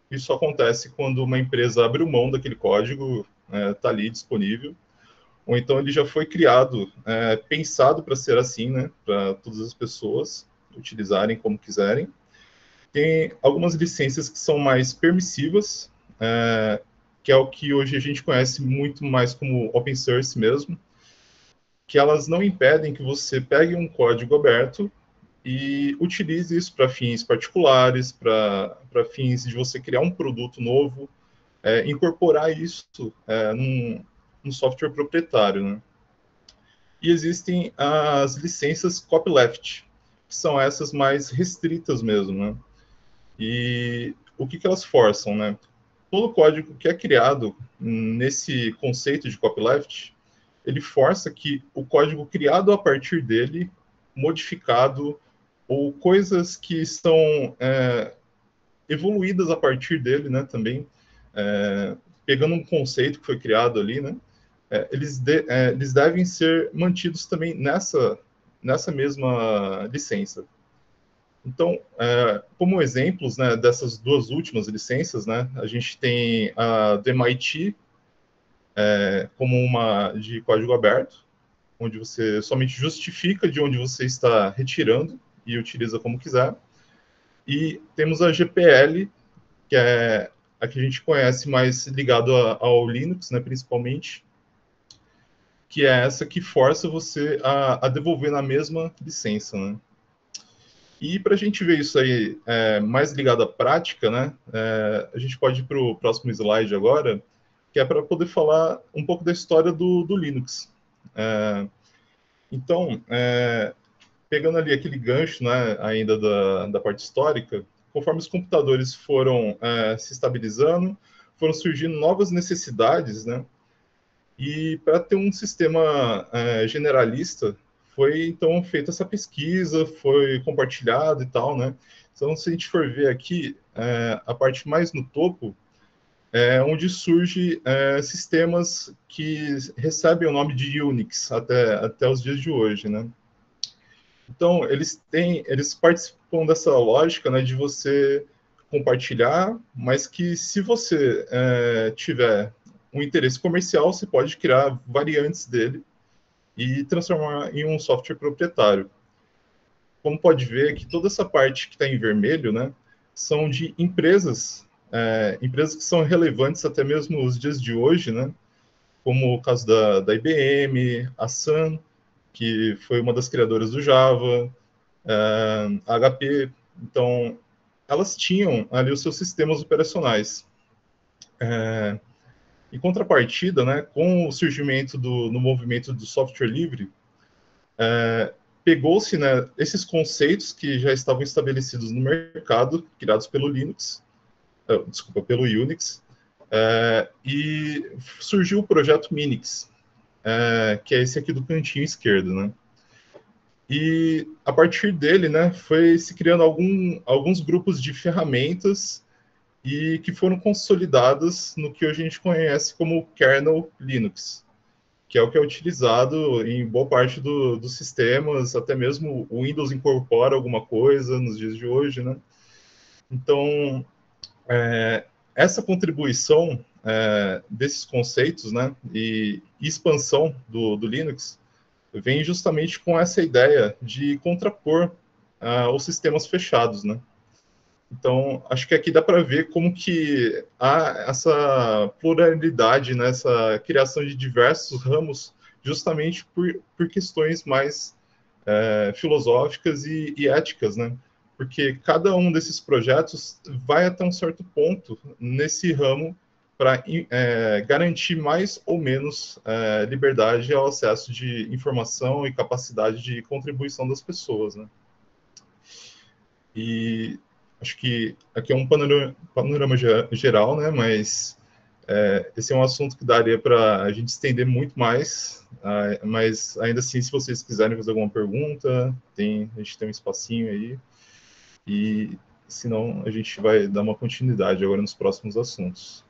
Isso acontece quando uma empresa abre mão daquele código, está ali disponível, ou então ele já foi criado, pensado para ser assim, né, para todas as pessoas utilizarem como quiserem. Tem algumas licenças que são mais permissivas, que é o que hoje a gente conhece muito mais como open source mesmo, que elas não impedem que você pegue um código aberto e utilize isso para fins particulares, para fins de você criar um produto novo, incorporar isso num software proprietário, né? E existem as licenças copyleft, que são essas mais restritas mesmo, né? E o que elas forçam, né? Todo código que é criado nesse conceito de copyleft, ele força que o código criado a partir dele, modificado, ou coisas que estão evoluídas a partir dele, né, também, pegando um conceito que foi criado ali, né, eles devem ser mantidos também nessa mesma licença. Então, como exemplos, né, dessas duas últimas licenças, né, a gente tem a do MIT como uma de código aberto, onde você somente justifica de onde você está retirando e utiliza como quiser. E temos a GPL, que é a que a gente conhece mais ligado ao Linux, né, principalmente, que é essa que força você a devolver na mesma licença, né? E para a gente ver isso aí mais ligado à prática, né, a gente pode ir para o próximo slide agora, que é para poder falar um pouco da história do Linux. Então, pegando ali aquele gancho, né, ainda da parte histórica, conforme os computadores foram se estabilizando, foram surgindo novas necessidades, né, e para ter um sistema generalista, foi então feita essa pesquisa, foi compartilhado e tal, né. Então, se a gente for ver aqui, a parte mais no topo, onde surge sistemas que recebem o nome de Unix até os dias de hoje, né. Então, eles participam dessa lógica, né, de você compartilhar, mas que se você tiver um interesse comercial, você pode criar variantes dele e transformar em um software proprietário. Como pode ver que toda essa parte que está em vermelho, né, são de empresas que são relevantes até mesmo os dias de hoje, né, como o caso da IBM, a Sun, que foi uma das criadoras do Java, a HP. Então, elas tinham ali os seus sistemas operacionais. Em contrapartida, né, com o surgimento no movimento do software livre, pegou-se, né, esses conceitos que já estavam estabelecidos no mercado, criados pelo pelo Unix, e surgiu o projeto Minix, que é esse aqui do cantinho esquerdo, né? E a partir dele, né, foi se criando alguns grupos de ferramentas e que foram consolidadas no que hoje a gente conhece como kernel Linux, que é o que é utilizado em boa parte dos sistemas, até mesmo o Windows incorpora alguma coisa nos dias de hoje, né? Então, essa contribuição desses conceitos, né, e expansão do Linux vem justamente com essa ideia de contrapor os sistemas fechados, né? Então, acho que aqui dá para ver como que há essa pluralidade, né, essa criação de diversos ramos, justamente por questões mais filosóficas e éticas, né? Porque cada um desses projetos vai até um certo ponto nesse ramo para garantir mais ou menos liberdade ao acesso de informação e capacidade de contribuição das pessoas, né? E acho que aqui é um panorama geral, né? Mas esse é um assunto que daria para a gente estender muito mais, mas ainda assim, se vocês quiserem fazer alguma pergunta, a gente tem um espacinho aí, e senão a gente vai dar uma continuidade agora nos próximos assuntos.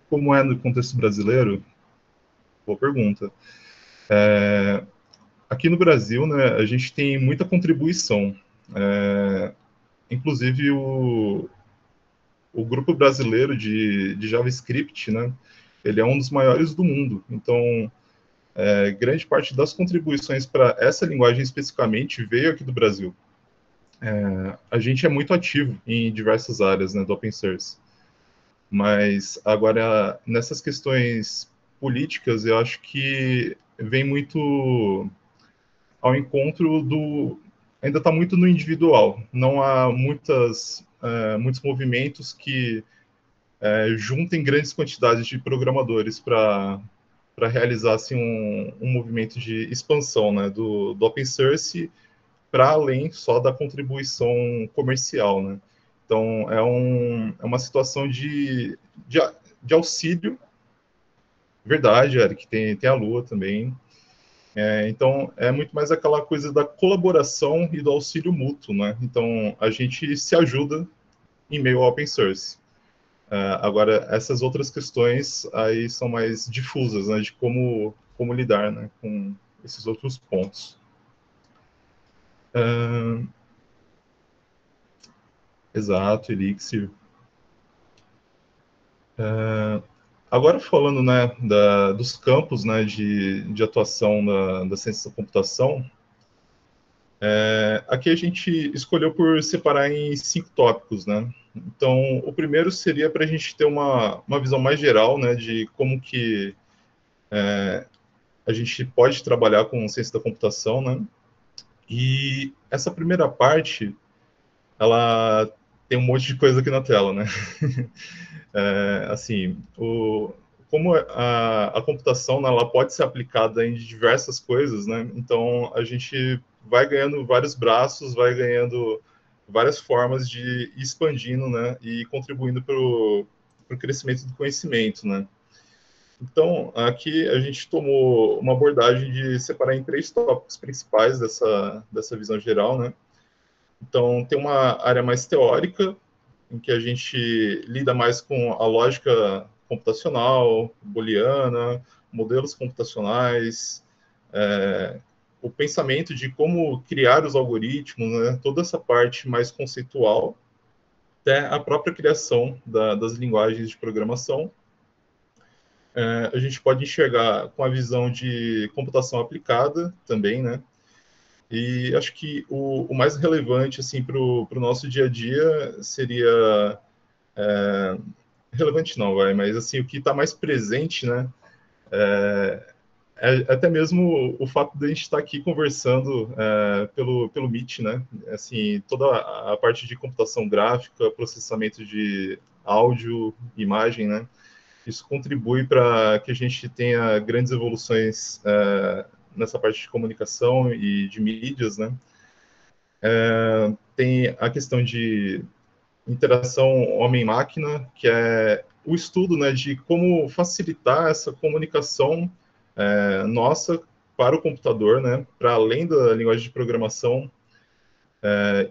Como é no contexto brasileiro? Boa pergunta. Aqui no Brasil, né, a gente tem muita contribuição. Inclusive, o grupo brasileiro de JavaScript, né, ele é um dos maiores do mundo. Então, grande parte das contribuições para essa linguagem especificamente veio aqui do Brasil. A gente é muito ativo em diversas áreas, né, do open source. Mas agora, nessas questões políticas, eu acho que vem muito ao encontro do... Ainda está muito no individual. Não há muitos movimentos que juntem grandes quantidades de programadores para realizar assim, um movimento de expansão, né, do open source para além só da contribuição comercial, né? Então, é uma situação de auxílio. Verdade, Eric, tem a Lua também. Então, é muito mais aquela coisa da colaboração e do auxílio mútuo, né? Então, a gente se ajuda em meio ao open source. Agora, essas outras questões aí são mais difusas, né? De como lidar, né, com esses outros pontos. Exato, Elixir. Agora falando, né, dos campos, né, de atuação da ciência da computação, aqui a gente escolheu por separar em 5 tópicos, né? Então, o primeiro seria para a gente ter uma visão mais geral, né, de como que a gente pode trabalhar com ciência da computação, né? E essa primeira parte, ela tem um monte de coisa aqui na tela, né? Assim, como a computação, né, ela pode ser aplicada em diversas coisas, né? Então, a gente vai ganhando vários braços, vai ganhando várias formas de ir expandindo, né? E contribuindo para o crescimento do conhecimento, né? Então, aqui a gente tomou uma abordagem de separar em 3 tópicos principais dessa visão geral, né? Então, tem uma área mais teórica, em que a gente lida mais com a lógica computacional, booleana, modelos computacionais, o pensamento de como criar os algoritmos, né? Toda essa parte mais conceitual, até a própria criação das linguagens de programação. A gente pode enxergar com a visão de computação aplicada também, né? E acho que o mais relevante assim, para o nosso dia a dia seria... relevante não, mas assim, o que está mais presente, né? Até mesmo o fato de a gente estar aqui conversando pelo Meet, né? Assim, toda a parte de computação gráfica, processamento de áudio, imagem, né? Isso contribui para que a gente tenha grandes evoluções nessa parte de comunicação e de mídias, né? Tem a questão de interação homem-máquina, que é o estudo, né, de como facilitar essa comunicação nossa para o computador, né, para além da linguagem de programação,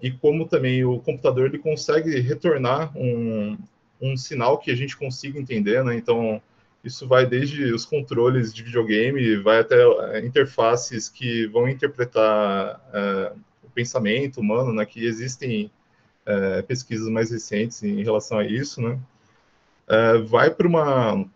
e como também o computador ele consegue retornar um sinal que a gente consiga entender, né, então isso vai desde os controles de videogame, vai até interfaces que vão interpretar o pensamento humano, né, que existem pesquisas mais recentes em relação a isso, né? Vai para uma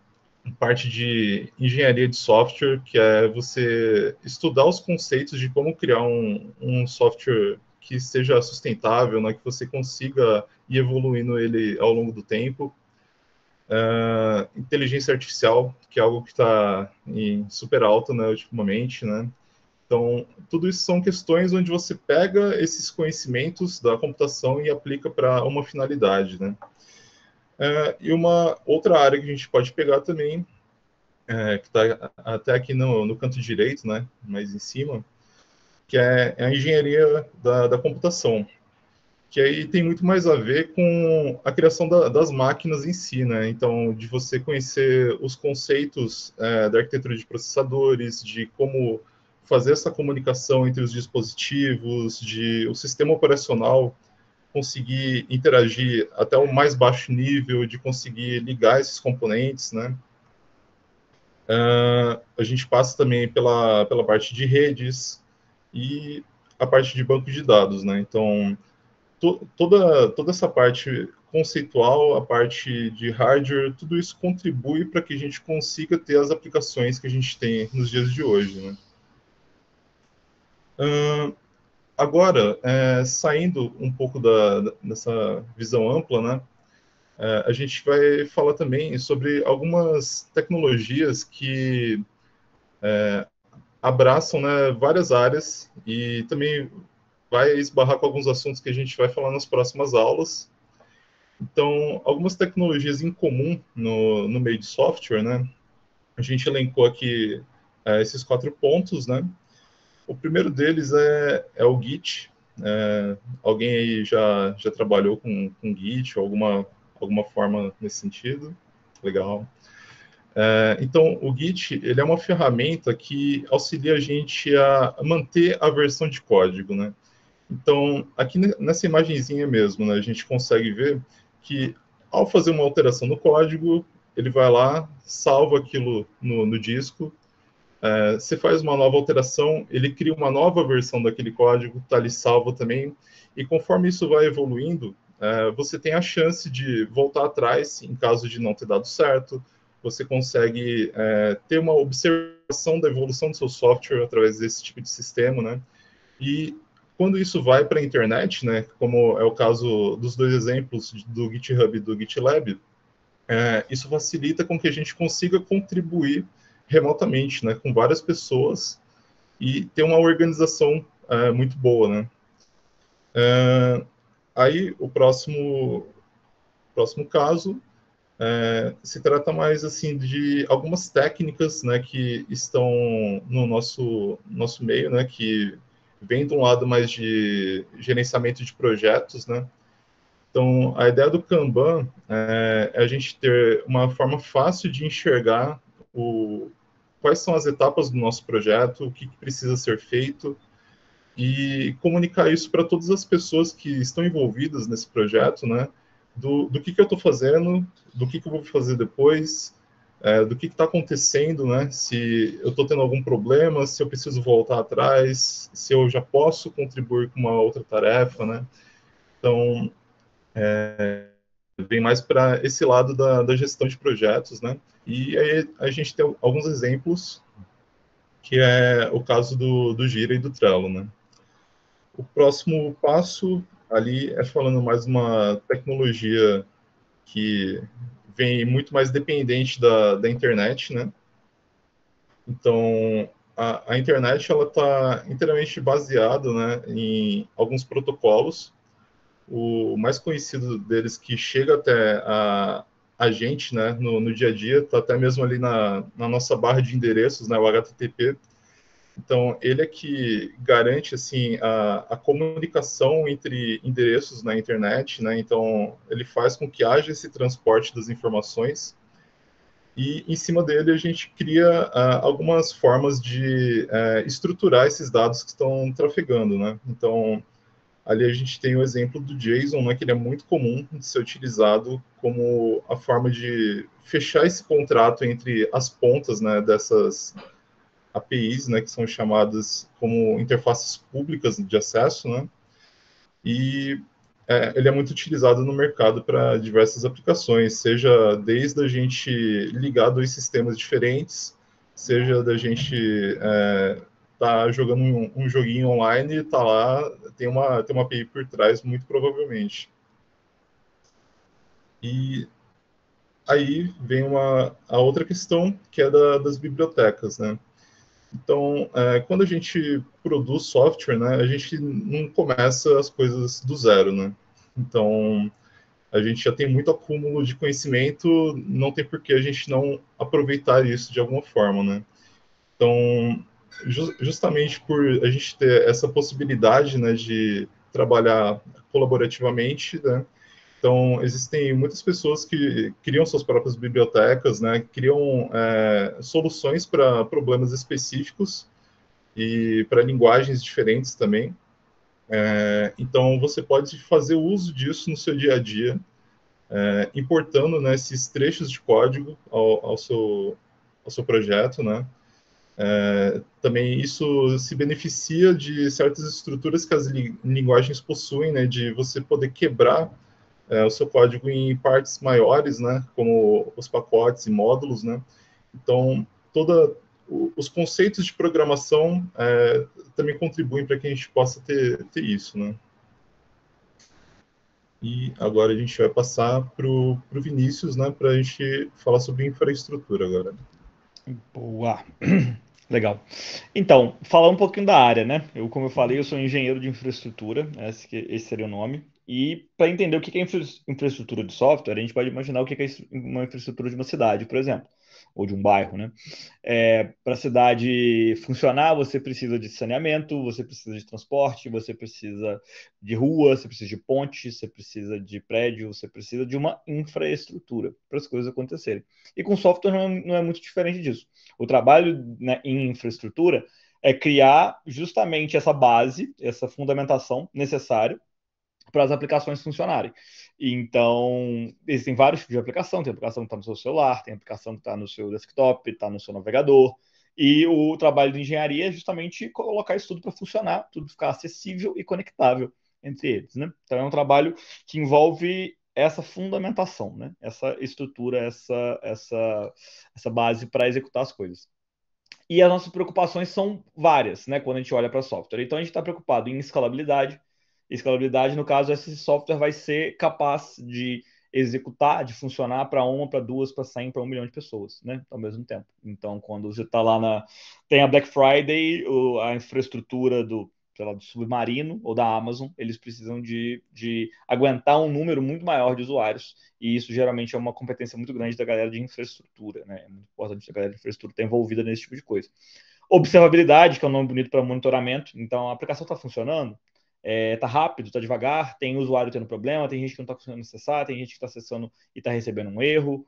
parte de engenharia de software, que é você estudar os conceitos de como criar um software que seja sustentável, né? Que você consiga ir evoluindo ele ao longo do tempo. Inteligência artificial, que é algo que está em super alta, né, ultimamente, né? Então, tudo isso são questões onde você pega esses conhecimentos da computação e aplica para uma finalidade, né? E uma outra área que a gente pode pegar também, que está até aqui no canto direito, né, mais em cima, que é a engenharia da computação, que aí tem muito mais a ver com a criação das máquinas em si, né? Então, de você conhecer os conceitos da arquitetura de processadores, de como fazer essa comunicação entre os dispositivos, de o sistema operacional conseguir interagir até o mais baixo nível, de conseguir ligar esses componentes, né? A gente passa também pela parte de redes e a parte de banco de dados, né? Então, toda essa parte conceitual, a parte de hardware, tudo isso contribui para que a gente consiga ter as aplicações que a gente tem nos dias de hoje, né? Agora, saindo um pouco dessa visão ampla, né? a gente vai falar também sobre algumas tecnologias que abraçam, né, várias áreas e também vai esbarrar com alguns assuntos que a gente vai falar nas próximas aulas. Então, algumas tecnologias em comum no meio de software, né? A gente elencou aqui esses 4 pontos, né? O primeiro deles é o Git. Alguém aí já trabalhou com Git, ou alguma forma nesse sentido? Legal. Então, o Git, ele é uma ferramenta que auxilia a gente a manter a versão de código, né? Então, aqui nessa imagenzinha mesmo, né, a gente consegue ver que, ao fazer uma alteração no código, ele vai lá, salva aquilo no disco, você faz uma nova alteração, ele cria uma nova versão daquele código, está ali salvo também, e conforme isso vai evoluindo, você tem a chance de voltar atrás, em caso de não ter dado certo, você consegue ter uma observação da evolução do seu software através desse tipo de sistema, né? E quando isso vai para a internet, né, como é o caso dos 2 exemplos do GitHub e do GitLab, isso facilita com que a gente consiga contribuir remotamente, né, com várias pessoas e ter uma organização muito boa, né. Aí o próximo caso se trata mais assim de algumas técnicas, né, que estão no nosso meio, né, que vem de um lado mais de gerenciamento de projetos, né? Então, a ideia do Kanban é a gente ter uma forma fácil de enxergar quais são as etapas do nosso projeto, o que precisa ser feito, e comunicar isso para todas as pessoas que estão envolvidas nesse projeto, né? Do que eu estou fazendo, do que eu vou fazer depois, do que está acontecendo, né? Se eu estou tendo algum problema, se eu preciso voltar atrás, se eu já posso contribuir com uma outra tarefa, né? Então, vem mais para esse lado da gestão de projetos, né? E aí a gente tem alguns exemplos, que é o caso do Jira e do Trello, né? O próximo passo ali é falando mais uma tecnologia que vem muito mais dependente da internet, né? Então, a internet ela está inteiramente baseada, né, em alguns protocolos. O mais conhecido deles que chega até a gente, né, no dia a dia, está até mesmo ali na nossa barra de endereços, né, o HTTP. Então, ele é que garante assim a comunicação entre endereços na internet, né? Então, ele faz com que haja esse transporte das informações e, em cima dele, a gente cria algumas formas de estruturar esses dados que estão trafegando, né? Então, ali a gente tem o exemplo do JSON, né, que ele é muito comum de ser utilizado como a forma de fechar esse contrato entre as pontas, né, dessas APIs, né, que são chamadas como interfaces públicas de acesso, né, e ele é muito utilizado no mercado para diversas aplicações, seja desde a gente ligar 2 sistemas diferentes, seja da gente tá jogando um joguinho online, tá lá, tem uma API por trás, muito provavelmente. E aí vem a outra questão, que é das bibliotecas, né? Então, quando a gente produz software, né, a gente não começa as coisas do zero, né? Então, a gente já tem muito acúmulo de conhecimento, não tem por que a gente não aproveitar isso de alguma forma, né? Então, justamente por a gente ter essa possibilidade, né, de trabalhar colaborativamente, né? Então, existem muitas pessoas que criam suas próprias bibliotecas, né? Criam soluções para problemas específicos e para linguagens diferentes também. Então, você pode fazer uso disso no seu dia a dia, importando, né, esses trechos de código ao seu projeto, né? Também isso se beneficia de certas estruturas que as linguagens possuem, né? De você poder quebrar o seu código em partes maiores, né? Como os pacotes e módulos, né? Então, os conceitos de programação também contribuem para que a gente possa ter isso, né? E agora a gente vai passar para o Vinícius, né, para a gente falar sobre infraestrutura agora. Boa. Legal. Então, falar um pouquinho da área, né? Como eu falei, eu sou engenheiro de infraestrutura, esse seria o nome. E para entender o que é infraestrutura de software, a gente pode imaginar o que é uma infraestrutura de uma cidade, por exemplo, ou de um bairro, né? Para a cidade funcionar, você precisa de saneamento, você precisa de transporte, você precisa de rua, você precisa de ponte, você precisa de prédio, você precisa de uma infraestrutura para as coisas acontecerem. E com software não é muito diferente disso. O trabalho, né, em infraestrutura é criar justamente essa base, essa fundamentação necessária para as aplicações funcionarem. Então, existem vários tipos de aplicação. Tem aplicação que está no seu celular, tem aplicação que está no seu desktop, está no seu navegador. E o trabalho de engenharia é justamente colocar isso tudo para funcionar, tudo ficar acessível e conectável entre eles, né? Então, é um trabalho que envolve essa fundamentação, né? Essa estrutura, essa base para executar as coisas. E as nossas preocupações são várias, né, quando a gente olha para software. Então, a gente está preocupado em escalabilidade. Escalabilidade, no caso, esse software vai ser capaz de executar, de funcionar para uma, para duas, para 100, para 1 milhão de pessoas, né, ao mesmo tempo. Então, quando você está lá tem a Black Friday, a infraestrutura do Submarino ou da Amazon, eles precisam de aguentar um número muito maior de usuários, e isso geralmente é uma competência muito grande da galera de infraestrutura, né? É muito importante a galera de infraestrutura estar envolvida nesse tipo de coisa. Observabilidade, que é um nome bonito para monitoramento. Então, a aplicação está funcionando, está rápido, está devagar, tem usuário tendo problema, tem gente que não está conseguindo acessar, tem gente que está acessando e está recebendo um erro.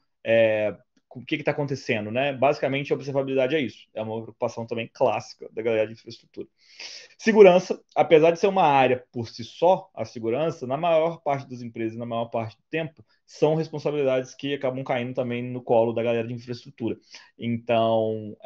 O que está acontecendo, né? Basicamente, a observabilidade é isso. É uma preocupação também clássica da galera de infraestrutura. Segurança, apesar de ser uma área por si só, a segurança, na maior parte das empresas, na maior parte do tempo, são responsabilidades que acabam caindo também no colo da galera de infraestrutura. Então,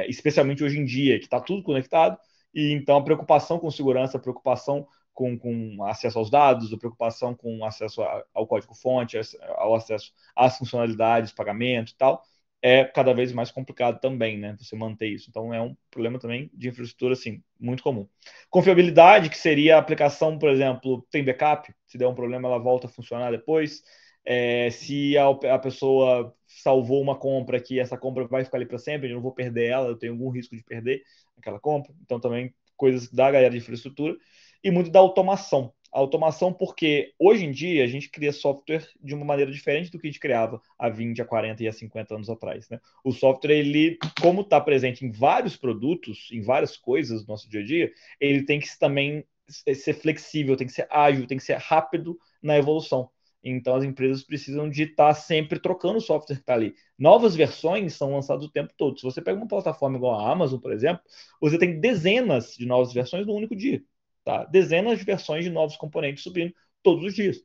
especialmente hoje em dia, que está tudo conectado, e então a preocupação com segurança, a preocupação com acesso aos dados, a preocupação com acesso ao código-fonte, ao acesso às funcionalidades, pagamento e tal, é cada vez mais complicado também, né? Você manter isso. Então, é um problema também de infraestrutura, assim, muito comum. Confiabilidade, que seria a aplicação, por exemplo, tem backup, se der um problema, ela volta a funcionar depois. Se a pessoa salvou uma compra aqui, essa compra vai ficar ali para sempre, eu não vou perder ela, eu tenho algum risco de perder aquela compra. Então, também coisas da galera de infraestrutura. E muito da automação. A automação porque hoje em dia a gente cria software de uma maneira diferente do que a gente criava há 20, a 40 e a 50 anos atrás, né? O software, ele, como está presente em vários produtos, em várias coisas do nosso dia a dia, ele tem que também ser flexível, tem que ser ágil, tem que ser rápido na evolução. Então as empresas precisam de estar sempre trocando o software que está ali. Novas versões são lançadas o tempo todo. Se você pega uma plataforma igual a Amazon, por exemplo, você tem dezenas de novas versões no único dia. Tá? Dezenas de versões de novos componentes subindo todos os dias.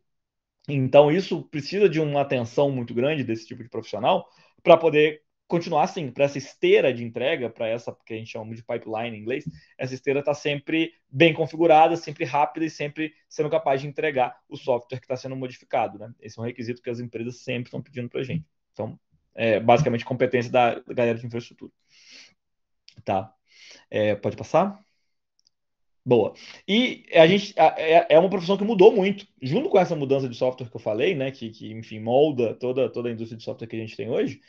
Então, isso precisa de uma atenção muito grande desse tipo de profissional para poder continuar assim, para essa esteira de entrega, para essa que a gente chama de pipeline em inglês, essa esteira está sempre bem configurada, sempre rápida e sempre sendo capaz de entregar o software que está sendo modificado. Né? Esse é um requisito que as empresas sempre estão pedindo para a gente. Então, basicamente, competência da galera de infraestrutura. Tá. Pode passar? Boa. E a gente é uma profissão que mudou muito, junto com essa mudança de software que eu falei, né, que enfim molda toda a indústria de software que a gente tem hoje.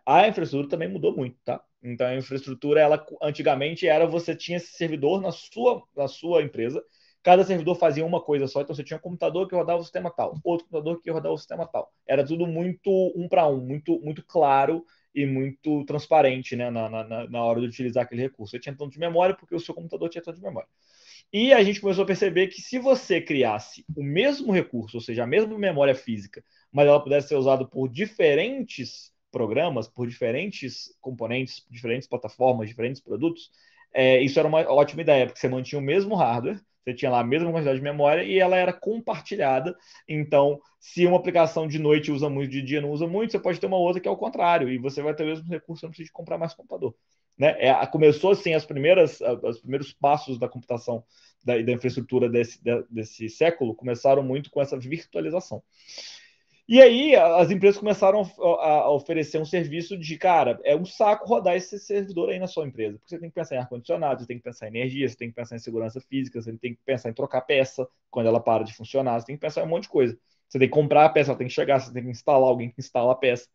A infraestrutura também mudou muito, tá? Então a infraestrutura, ela antigamente era você tinha esse servidor na sua empresa, cada servidor fazia uma coisa só, então você tinha um computador que rodava o sistema tal, outro computador que rodava o sistema tal. Era tudo muito um para um, muito muito claro e muito transparente, né, na hora de utilizar aquele recurso. Você tinha tanto de memória porque o seu computador tinha tanto de memória. E a gente começou a perceber que se você criasse o mesmo recurso, ou seja, a mesma memória física, mas ela pudesse ser usada por diferentes programas, por diferentes componentes, diferentes plataformas, diferentes produtos, isso era uma ótima ideia, porque você mantinha o mesmo hardware, você tinha lá a mesma quantidade de memória e ela era compartilhada. Então, se uma aplicação de noite usa muito, de dia não usa muito, você pode ter uma outra que é o contrário, e você vai ter o mesmo recurso, não precisa comprar mais computador. Né? Começou assim os primeiros passos da computação, da infraestrutura desse século, começaram muito com essa virtualização. E aí as empresas começaram a oferecer um serviço de, cara, é um saco rodar esse servidor aí na sua empresa, porque você tem que pensar em ar-condicionado, você tem que pensar em energia, você tem que pensar em segurança física, você tem que pensar em trocar peça quando ela para de funcionar, você tem que pensar em um monte de coisa. Você tem que comprar a peça, ela tem que chegar, você tem que instalar alguém que instala a peça.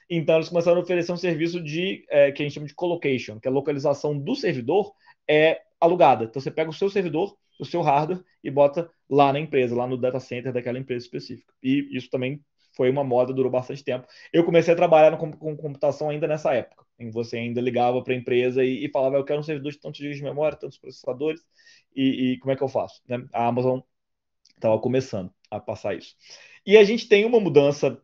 Então eles começaram a oferecer um serviço de que a gente chama de colocation, que é a localização do servidor alugada. Então você pega o seu servidor, o seu hardware e bota lá na empresa, lá no data center daquela empresa específica. E isso também foi uma moda, durou bastante tempo. Eu comecei a trabalhar com computação ainda nessa época, em que você ainda ligava para a empresa e falava, eu quero um servidor de tantos gigas de memória, tantos processadores, e como é que eu faço? Né? A Amazon estava começando a passar isso. E a gente tem uma mudança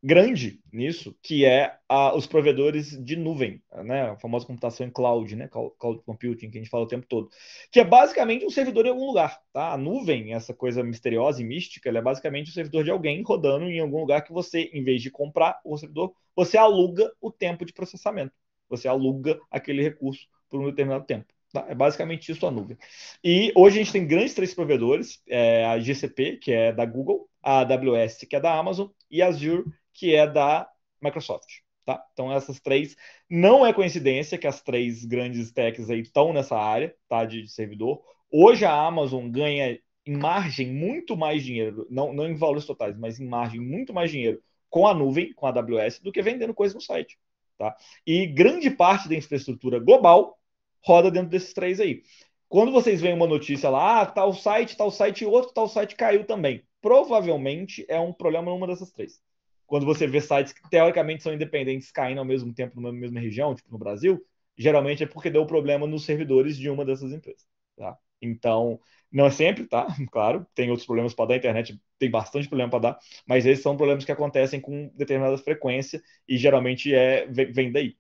grande nisso, que é os provedores de nuvem, né? A famosa computação em cloud, né? Cloud computing, que a gente fala o tempo todo, que é basicamente um servidor em algum lugar, tá? A nuvem, essa coisa misteriosa e mística, ela é basicamente um servidor de alguém rodando em algum lugar que você, em vez de comprar o servidor, você aluga o tempo de processamento. Você aluga aquele recurso por um determinado tempo. Tá? É basicamente isso a nuvem. E hoje a gente tem grandes três provedores, a GCP, que é da Google, a AWS, que é da Amazon, e a Azure, que é da Microsoft. Tá? Então essas três, não é coincidência que as três grandes techs aí estão nessa área, tá, de servidor. Hoje a Amazon ganha em margem muito mais dinheiro, não em valores totais, mas em margem muito mais dinheiro com a nuvem, com a AWS, do que vendendo coisa no site. Tá? E grande parte da infraestrutura global roda dentro desses três aí. Quando vocês veem uma notícia lá, tal site e outro tal site caiu também. Provavelmente é um problema numa dessas três. Quando você vê sites que teoricamente são independentes caindo ao mesmo tempo numa mesma região, tipo no Brasil, geralmente é porque deu problema nos servidores de uma dessas empresas. Tá? Então, não é sempre, tá? Claro, tem outros problemas para dar, a internet tem bastante problema para dar, mas esses são problemas que acontecem com determinada frequência e geralmente vem daí.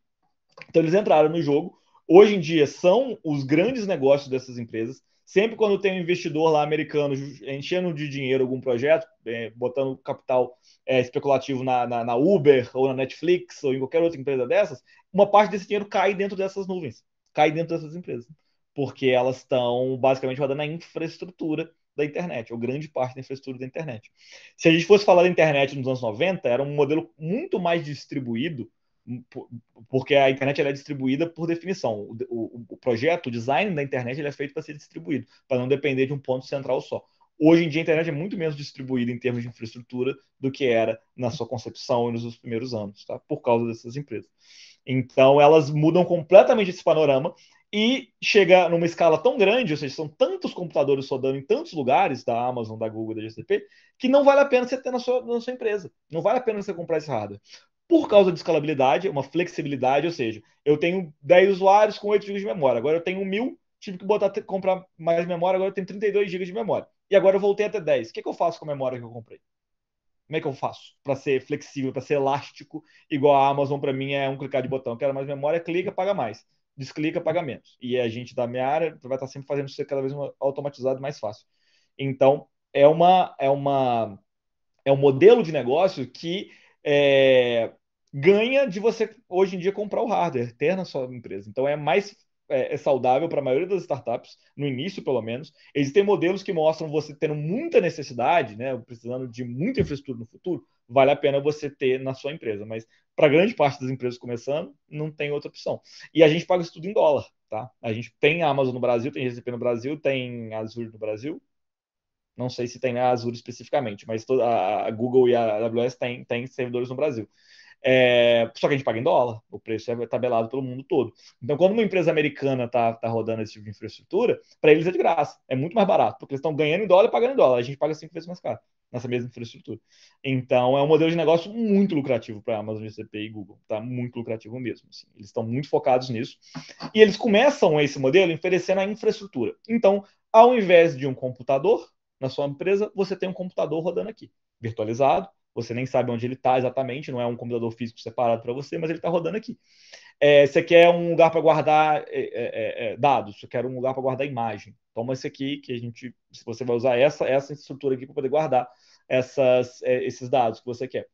Então eles entraram no jogo. Hoje em dia são os grandes negócios dessas empresas. Sempre quando tem um investidor lá americano enchendo de dinheiro algum projeto, botando capital especulativo na Uber ou na Netflix ou em qualquer outra empresa dessas, uma parte desse dinheiro cai dentro dessas nuvens, cai dentro dessas empresas, porque elas estão basicamente rodando na infraestrutura da internet, ou grande parte da infraestrutura da internet. Se a gente fosse falar da internet nos anos 90, era um modelo muito mais distribuído, porque a internet ela é distribuída por definição. O projeto, o design da internet ele é feito para ser distribuído, para não depender de um ponto central só. Hoje em dia a internet é muito menos distribuída em termos de infraestrutura do que era na sua concepção e nos primeiros anos, tá? Por causa dessas empresas. Então elas mudam completamente esse panorama e chega numa escala tão grande, ou seja, são tantos computadores rodando em tantos lugares da Amazon, da Google, da GCP, que não vale a pena você ter na sua empresa. Não vale a pena você comprar esse hardware. Por causa de escalabilidade, uma flexibilidade, ou seja, eu tenho 10 usuários com 8 GB de memória, agora eu tenho 1.000, tive que comprar mais memória, agora eu tenho 32 GB de memória. E agora eu voltei até 10. O que eu faço com a memória que eu comprei? Como é que eu faço para ser flexível, para ser elástico, igual a Amazon para mim é um clicar de botão. Quero mais memória, clica, paga mais. Desclica, paga menos. E a gente da minha área vai estar sempre fazendo isso cada vez mais automatizado e mais fácil. Então, é um modelo de negócio que ganha de você, hoje em dia, comprar o hardware, ter na sua empresa. Então, é mais saudável para a maioria das startups, no início, pelo menos. Existem modelos que mostram você tendo muita necessidade, né, precisando de muita infraestrutura no futuro, vale a pena você ter na sua empresa. Mas, para grande parte das empresas começando, não tem outra opção. E a gente paga isso tudo em dólar, tá? A gente tem a Amazon no Brasil, tem GCP no Brasil, tem Azure no Brasil. Não sei se tem a Azure especificamente, mas a Google e a AWS tem servidores no Brasil. Só que a gente paga em dólar, o preço é tabelado pelo mundo todo. Então, quando uma empresa americana está rodando esse tipo de infraestrutura, para eles é de graça, é muito mais barato, porque eles estão ganhando em dólar e pagando em dólar. A gente paga 5 vezes mais caro nessa mesma infraestrutura. Então, é um modelo de negócio muito lucrativo para a Amazon, GCP e Google, tá? Muito lucrativo mesmo. Assim. Eles estão muito focados nisso. E eles começam esse modelo oferecendo a infraestrutura. Então, ao invés de um computador na sua empresa, você tem um computador rodando aqui, virtualizado. Você nem sabe onde ele está exatamente, não é um computador físico separado para você, mas ele está rodando aqui. Você quer um lugar para guardar dados, você quer um lugar para guardar imagem. Toma esse aqui, que você vai usar essa estrutura aqui para poder guardar esses dados que você quer.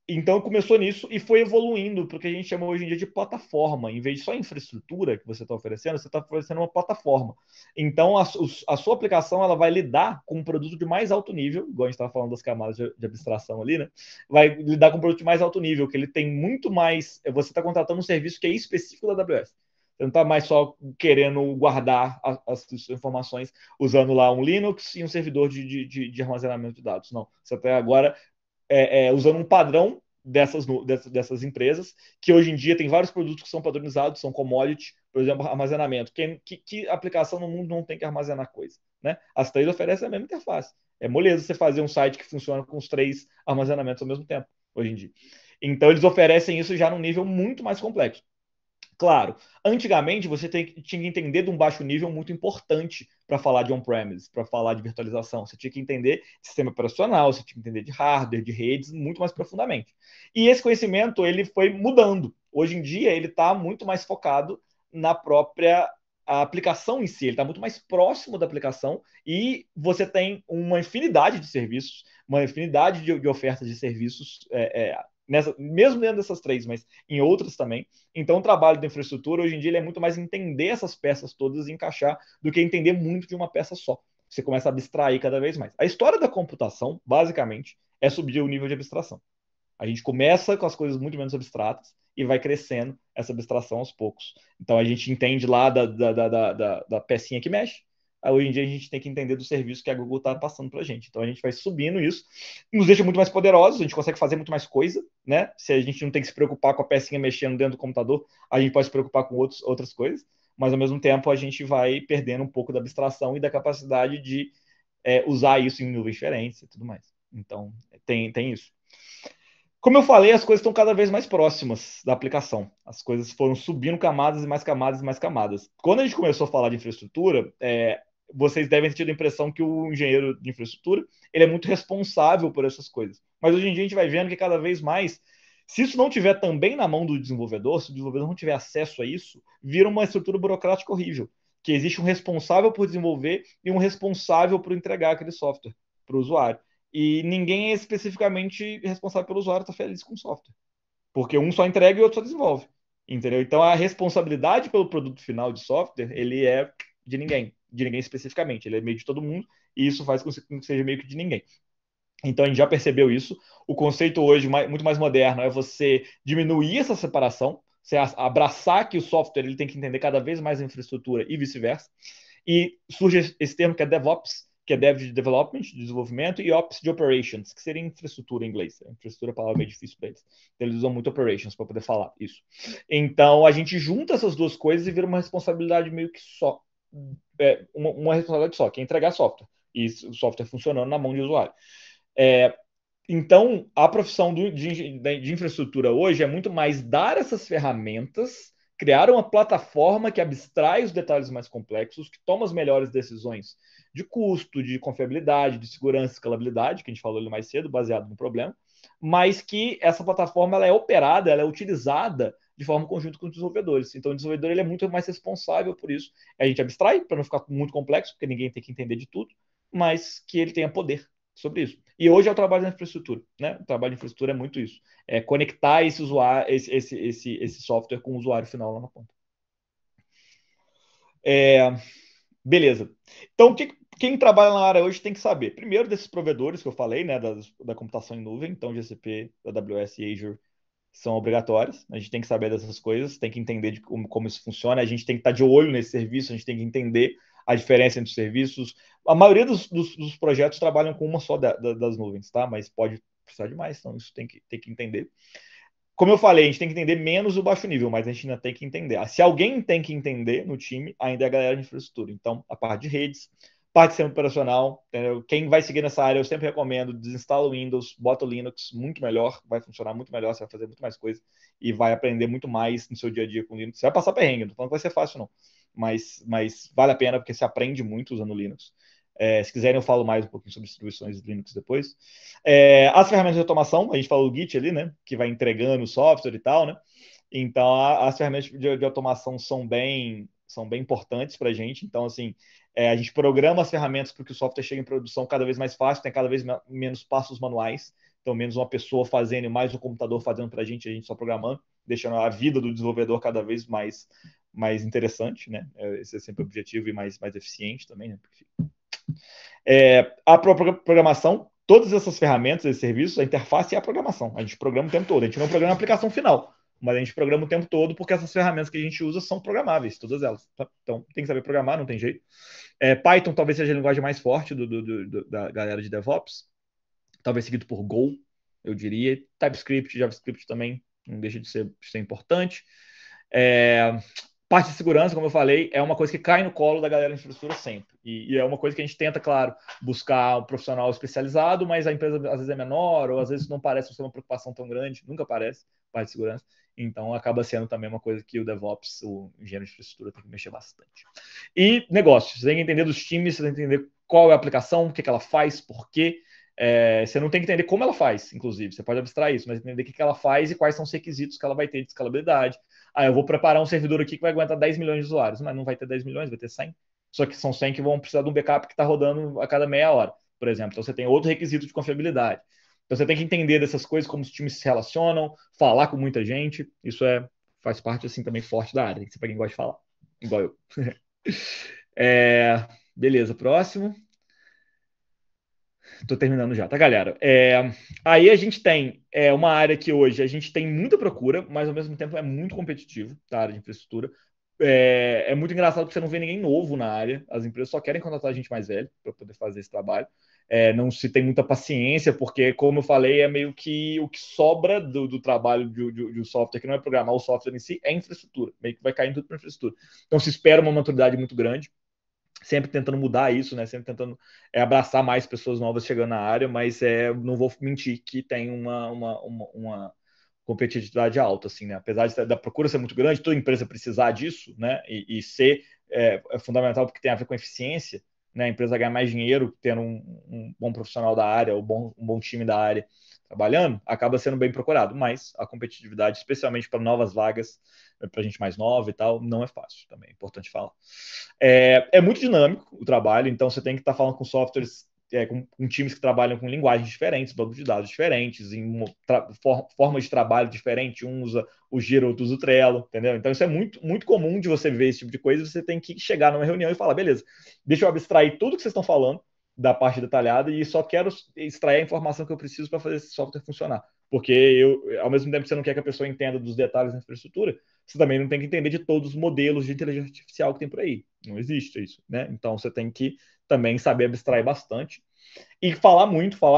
Então começou nisso e foi evoluindo para o que a gente chama hoje em dia de plataforma. Em vez de só infraestrutura que você está oferecendo, você está oferecendo uma plataforma. Então a sua aplicação ela vai lidar com um produto de mais alto nível, igual a gente estava falando das camadas de abstração ali, né? Vai lidar com um produto de mais alto nível, que ele tem muito mais. Você está contratando um serviço que é específico da AWS. Você não está mais só querendo guardar as informações usando lá um Linux e um servidor de armazenamento de dados. Não. Você está agora usando um padrão dessas empresas, que hoje em dia tem vários produtos que são padronizados, são commodity, por exemplo, armazenamento. Que aplicação no mundo não tem que armazenar coisa? Né? As três oferecem a mesma interface. É moleza você fazer um site que funciona com os três armazenamentos ao mesmo tempo, hoje em dia. Então, eles oferecem isso já num nível muito mais complexo. Claro, antigamente você tinha que entender de um baixo nível muito importante para falar de on-premise, para falar de virtualização. Você tinha que entender de sistema operacional, você tinha que entender de hardware, de redes, muito mais profundamente. E esse conhecimento ele foi mudando. Hoje em dia ele está muito mais focado na própria aplicação em si, ele está muito mais próximo da aplicação e você tem uma infinidade de serviços, uma infinidade de ofertas de serviços mesmo dentro dessas três, mas em outras também. Então, o trabalho da infraestrutura, hoje em dia, ele é muito mais entender essas peças todas e encaixar do que entender muito de uma peça só. Você começa a abstrair cada vez mais. A história da computação, basicamente, é subir o nível de abstração. A gente começa com as coisas muito menos abstratas e vai crescendo essa abstração aos poucos. Então, a gente entende lá da pecinha que mexe. Hoje em dia a gente tem que entender do serviço que a Google está passando para a gente. Então a gente vai subindo isso, nos deixa muito mais poderosos, a gente consegue fazer muito mais coisa, né? Se a gente não tem que se preocupar com a pecinha mexendo dentro do computador, a gente pode se preocupar com outras coisas, mas ao mesmo tempo a gente vai perdendo um pouco da abstração e da capacidade de usar isso em nuvens diferentes e tudo mais. Então tem isso. Como eu falei, as coisas estão cada vez mais próximas da aplicação. As coisas foram subindo camadas e mais camadas e mais camadas. Quando a gente começou a falar de infraestrutura, vocês devem ter tido a impressão que o engenheiro de infraestrutura ele é muito responsável por essas coisas. Mas hoje em dia a gente vai vendo que cada vez mais, se isso não tiver também na mão do desenvolvedor, se o desenvolvedor não tiver acesso a isso, vira uma estrutura burocrática horrível. Que existe um responsável por desenvolver e um responsável por entregar aquele software para o usuário. E ninguém é especificamente responsável pelo usuário estar feliz com o software. Porque um só entrega e o outro só desenvolve. Entendeu? Então a responsabilidade pelo produto final de software, ele é de ninguém especificamente. Ele é meio de todo mundo e isso faz com que seja meio que de ninguém. Então a gente já percebeu isso. O conceito hoje muito mais moderno é você diminuir essa separação, você abraçar que o software ele tem que entender cada vez mais a infraestrutura e vice-versa. E surge esse termo que é DevOps, que é Dev de Development, de desenvolvimento, e Ops de Operations, que seria infraestrutura em inglês. Infraestrutura é uma palavra meio difícil para eles. Então, eles usam muito Operations para poder falar isso. Então, a gente junta essas duas coisas e vira uma responsabilidade meio que só. Uma responsabilidade só, que é entregar software. E o software funcionando na mão de usuário. Então, a profissão de infraestrutura hoje é muito mais dar essas ferramentas, criar uma plataforma que abstrai os detalhes mais complexos, que toma as melhores decisões de custo, de confiabilidade, de segurança e escalabilidade, que a gente falou ali mais cedo, baseado no problema, mas que essa plataforma ela é operada, ela é utilizada de forma conjunta com os desenvolvedores. Então, o desenvolvedor ele é muito mais responsável por isso. A gente abstrai para não ficar muito complexo, porque ninguém tem que entender de tudo, mas que ele tenha poder sobre isso. E hoje é o trabalho da infraestrutura, né? O trabalho de infraestrutura é muito isso. É conectar esse usuário, esse software com o usuário final lá na ponta. Beleza. Então, quem trabalha na área hoje tem que saber. Primeiro, desses provedores que eu falei, né? Da computação em nuvem. Então, GCP, AWS e Azure são obrigatórios. A gente tem que saber dessas coisas, tem que entender de como isso funciona. A gente tem que estar de olho nesse serviço, a gente tem que entender a diferença entre os serviços. A maioria dos projetos trabalham com uma só das nuvens, tá? Mas pode precisar de mais, então isso tem que entender. Como eu falei, a gente tem que entender menos o baixo nível, mas a gente ainda tem que entender. Se alguém tem que entender no time, ainda é a galera de infraestrutura. Então, a parte de redes, parte de sistema operacional, entendeu? Quem vai seguir nessa área, eu sempre recomendo, desinstala o Windows, bota o Linux, muito melhor, vai funcionar muito melhor, você vai fazer muito mais coisa e vai aprender muito mais no seu dia a dia com o Linux. Você vai passar perrengue, não tô falando que vai ser fácil, não. Mas vale a pena, porque você aprende muito usando o Linux. Se quiserem, eu falo mais um pouquinho sobre distribuições de Linux depois. As ferramentas de automação, a gente falou do Git ali, né? Que vai entregando o software e tal, né? Então, as ferramentas de automação são bem importantes para a gente. Então, assim, a gente programa as ferramentas para que o software chegue em produção cada vez mais fácil, tem cada vez menos passos manuais. Então, menos uma pessoa fazendo e mais um computador fazendo para a gente só programando, deixando a vida do desenvolvedor cada vez mais interessante, né? Esse é sempre o objetivo e mais eficiente também, né? A própria programação, todas essas ferramentas, esses serviços, a interface é a programação. A gente programa o tempo todo. A gente não programa a aplicação final, mas a gente programa o tempo todo porque essas ferramentas que a gente usa são programáveis, todas elas. Tá? Então, tem que saber programar, não tem jeito. Python talvez seja a linguagem mais forte da galera de DevOps, talvez seguido por Go, eu diria. TypeScript, JavaScript também não deixa de ser importante. Parte de segurança, como eu falei, é uma coisa que cai no colo da galera de infraestrutura sempre. E é uma coisa que a gente tenta, claro, buscar um profissional especializado, mas a empresa às vezes é menor, ou às vezes não parece ser uma preocupação tão grande, nunca parece, parte de segurança. Então, acaba sendo também uma coisa que o DevOps, o engenheiro de infraestrutura, tem que mexer bastante. E negócios. Você tem que entender dos times, você tem que entender qual é a aplicação, o que ela faz, por quê. Você não tem que entender como ela faz, inclusive. Você pode abstrair isso, mas entender o que ela faz e quais são os requisitos que ela vai ter de escalabilidade. Eu vou preparar um servidor aqui que vai aguentar 10 milhões de usuários, mas não vai ter 10 milhões, vai ter 100. Só que são 100 que vão precisar de um backup que está rodando a cada meia hora, por exemplo. Então, você tem outro requisito de confiabilidade. Então, você tem que entender dessas coisas, como os times se relacionam, falar com muita gente. Isso faz parte, assim, também forte da área. Tem que ser para quem gosta de falar, igual eu. Beleza, próximo. Estou terminando já, tá, galera? Aí a gente tem uma área que hoje a gente tem muita procura, mas ao mesmo tempo é muito competitivo, tá? A área de infraestrutura. É muito engraçado porque você não vê ninguém novo na área. As empresas só querem contratar gente mais velha para poder fazer esse trabalho. Não se tem muita paciência, porque, como eu falei, é meio que o que sobra do trabalho de um software, que não é programar o software em si, é infraestrutura. Meio que vai cair tudo para infraestrutura. Então se espera uma maturidade muito grande, sempre tentando mudar isso, né? Sempre tentando abraçar mais pessoas novas chegando na área, mas não vou mentir que tem uma competitividade alta, assim, né? Apesar da procura ser muito grande, toda empresa precisar disso, né? E ser fundamental porque tem a ver com eficiência, né? A empresa ganhar mais dinheiro tendo um bom profissional da área, um bom time da área trabalhando, acaba sendo bem procurado. Mas a competitividade, especialmente para novas vagas, para gente mais nova e tal, não é fácil também, é importante falar. É muito dinâmico o trabalho, então você tem que estar falando com softwares, com times que trabalham com linguagens diferentes, bancos de dados diferentes, em formas de trabalho diferentes, um usa o Jira, outro usa o Trello, entendeu? Então isso é muito, muito comum de você ver esse tipo de coisa, você tem que chegar numa reunião e falar, beleza, deixa eu abstrair tudo que vocês estão falando da parte detalhada e só quero extrair a informação que eu preciso para fazer esse software funcionar. Porque ao mesmo tempo que você não quer que a pessoa entenda dos detalhes da infraestrutura, você também não tem que entender de todos os modelos de inteligência artificial que tem por aí. Não existe isso, né? Então você tem que também saber abstrair bastante e falar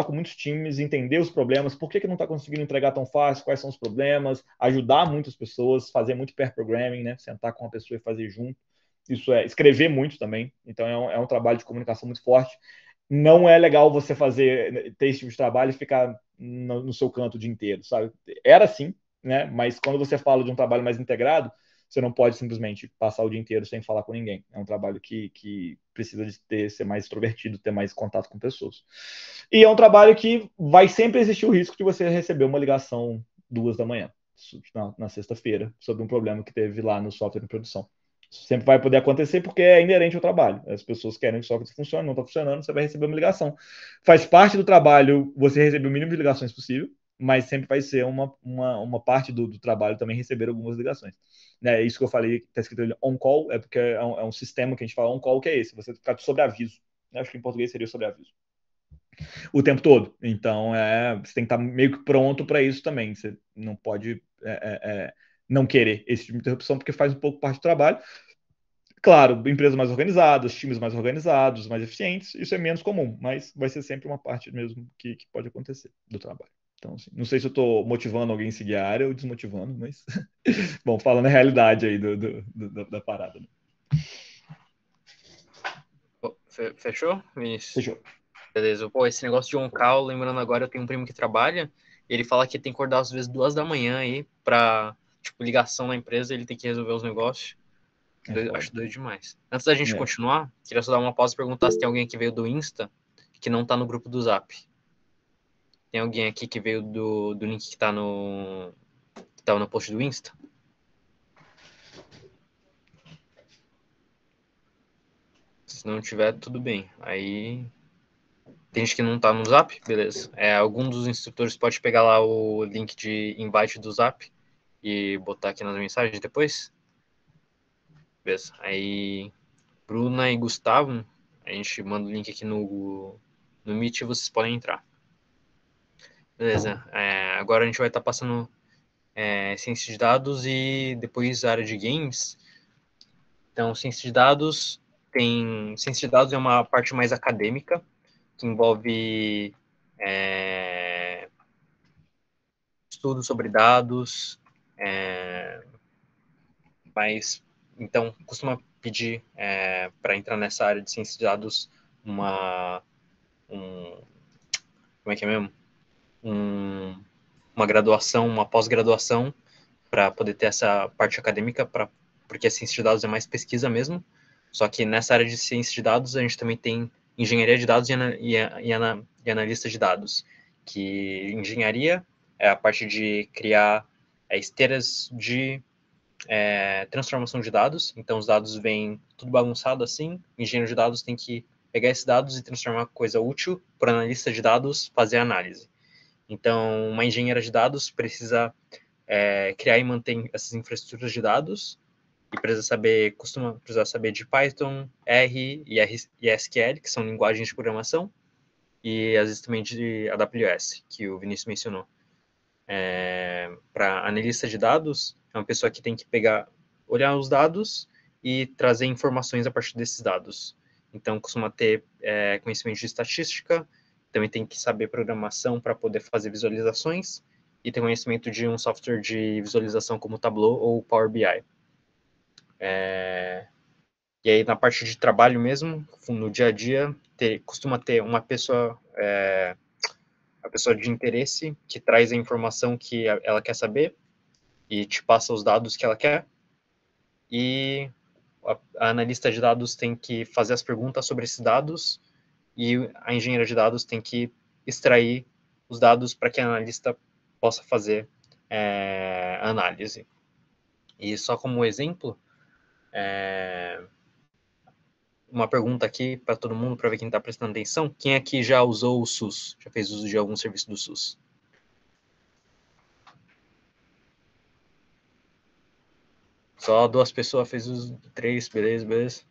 com muitos times, entender os problemas, por que não está conseguindo entregar tão fácil, quais são os problemas, ajudar muitas pessoas, fazer muito pair programming, né? Sentar com uma pessoa e fazer junto. Isso escrever muito também. Então é um trabalho de comunicação muito forte. Não é legal você ter esse tipo de trabalho e ficar no seu canto o dia inteiro, sabe? Era assim, né? Mas quando você fala de um trabalho mais integrado, você não pode simplesmente passar o dia inteiro sem falar com ninguém. É um trabalho que precisa de ser mais extrovertido, ter mais contato com pessoas. E é um trabalho que vai sempre existir o risco de você receber uma ligação 2 da manhã, na sexta-feira, sobre um problema que teve lá no software de produção. Isso sempre vai poder acontecer porque é inerente ao trabalho. As pessoas querem que o software funcione, não está funcionando, você vai receber uma ligação. Faz parte do trabalho você receber o mínimo de ligações possível, mas sempre vai ser uma parte do trabalho também receber algumas ligações. É isso que eu falei, está escrito ali on-call, é porque é um sistema que a gente fala on-call, que é esse, você ficar sobre aviso. Acho que em português seria sobre aviso. O tempo todo. Então, você tem que estar meio que pronto para isso também. Você não pode não querer esse tipo de interrupção, porque faz um pouco parte do trabalho. Claro, empresas mais organizadas, times mais organizados, mais eficientes, isso é menos comum, mas vai ser sempre uma parte mesmo que pode acontecer do trabalho. Então, assim, não sei se eu estou motivando alguém a seguir a área ou desmotivando, mas bom, falando a realidade aí da parada. Né? Fechou, Vinícius? Fechou. Beleza. Pô, esse negócio de on-call, lembrando agora, eu tenho um primo que trabalha, e ele fala que tem que acordar às vezes 2 da manhã aí pra, tipo, ligação na empresa, ele tem que resolver os negócios. Acho doido demais. Antes da gente continuar, queria só dar uma pausa e perguntar se tem alguém que veio do Insta que não tá no grupo do Zap. Tem alguém aqui que veio do link que tá no post do Insta? Se não tiver, tudo bem. Aí Tem gente que não tá no Zap, beleza. Algum dos instrutores pode pegar lá o link de invite do Zap e botar aqui nas mensagens depois. Beleza. Aí, Bruna e Gustavo, a gente manda o link aqui no Meet e vocês podem entrar. Beleza. Agora a gente vai estar passando ciência de dados e depois a área de games. Então, ciência de dados é uma parte mais acadêmica, que envolve estudo sobre dados, mas então costuma pedir para entrar nessa área de ciência de dados como é que é mesmo? Uma graduação, uma pós-graduação para poder ter essa parte acadêmica, porque a ciência de dados é mais pesquisa mesmo. Só que nessa área de ciência de dados a gente também tem engenharia de dados e analista de dados, que engenharia é a parte de criar esteiras de transformação de dados. Então os dados vêm tudo bagunçado assim, o engenheiro de dados tem que pegar esses dados e transformar em coisa útil para o analista de dados fazer a análise. Então uma engenheira de dados precisa criar e manter essas infraestruturas de dados e costuma precisar saber de Python, R e SQL, que são linguagens de programação, e às vezes também de AWS, que o Vinícius mencionou. Para analista de dados, é uma pessoa que tem que olhar os dados e trazer informações a partir desses dados. Então, costuma ter conhecimento de estatística, também tem que saber programação para poder fazer visualizações, e ter conhecimento de um software de visualização como Tableau ou Power BI. E aí, na parte de trabalho mesmo, no dia a dia, costuma ter uma pessoa, a pessoa de interesse, que traz a informação que ela quer saber e te passa os dados que ela quer. E a analista de dados tem que fazer as perguntas sobre esses dados e a engenheira de dados tem que extrair os dados para que a analista possa fazer a análise. E só como exemplo, uma pergunta aqui para todo mundo, para ver quem está prestando atenção. Quem aqui já usou o SUS? Já fez uso de algum serviço do SUS? Só 2 pessoas fez uso, 3, beleza.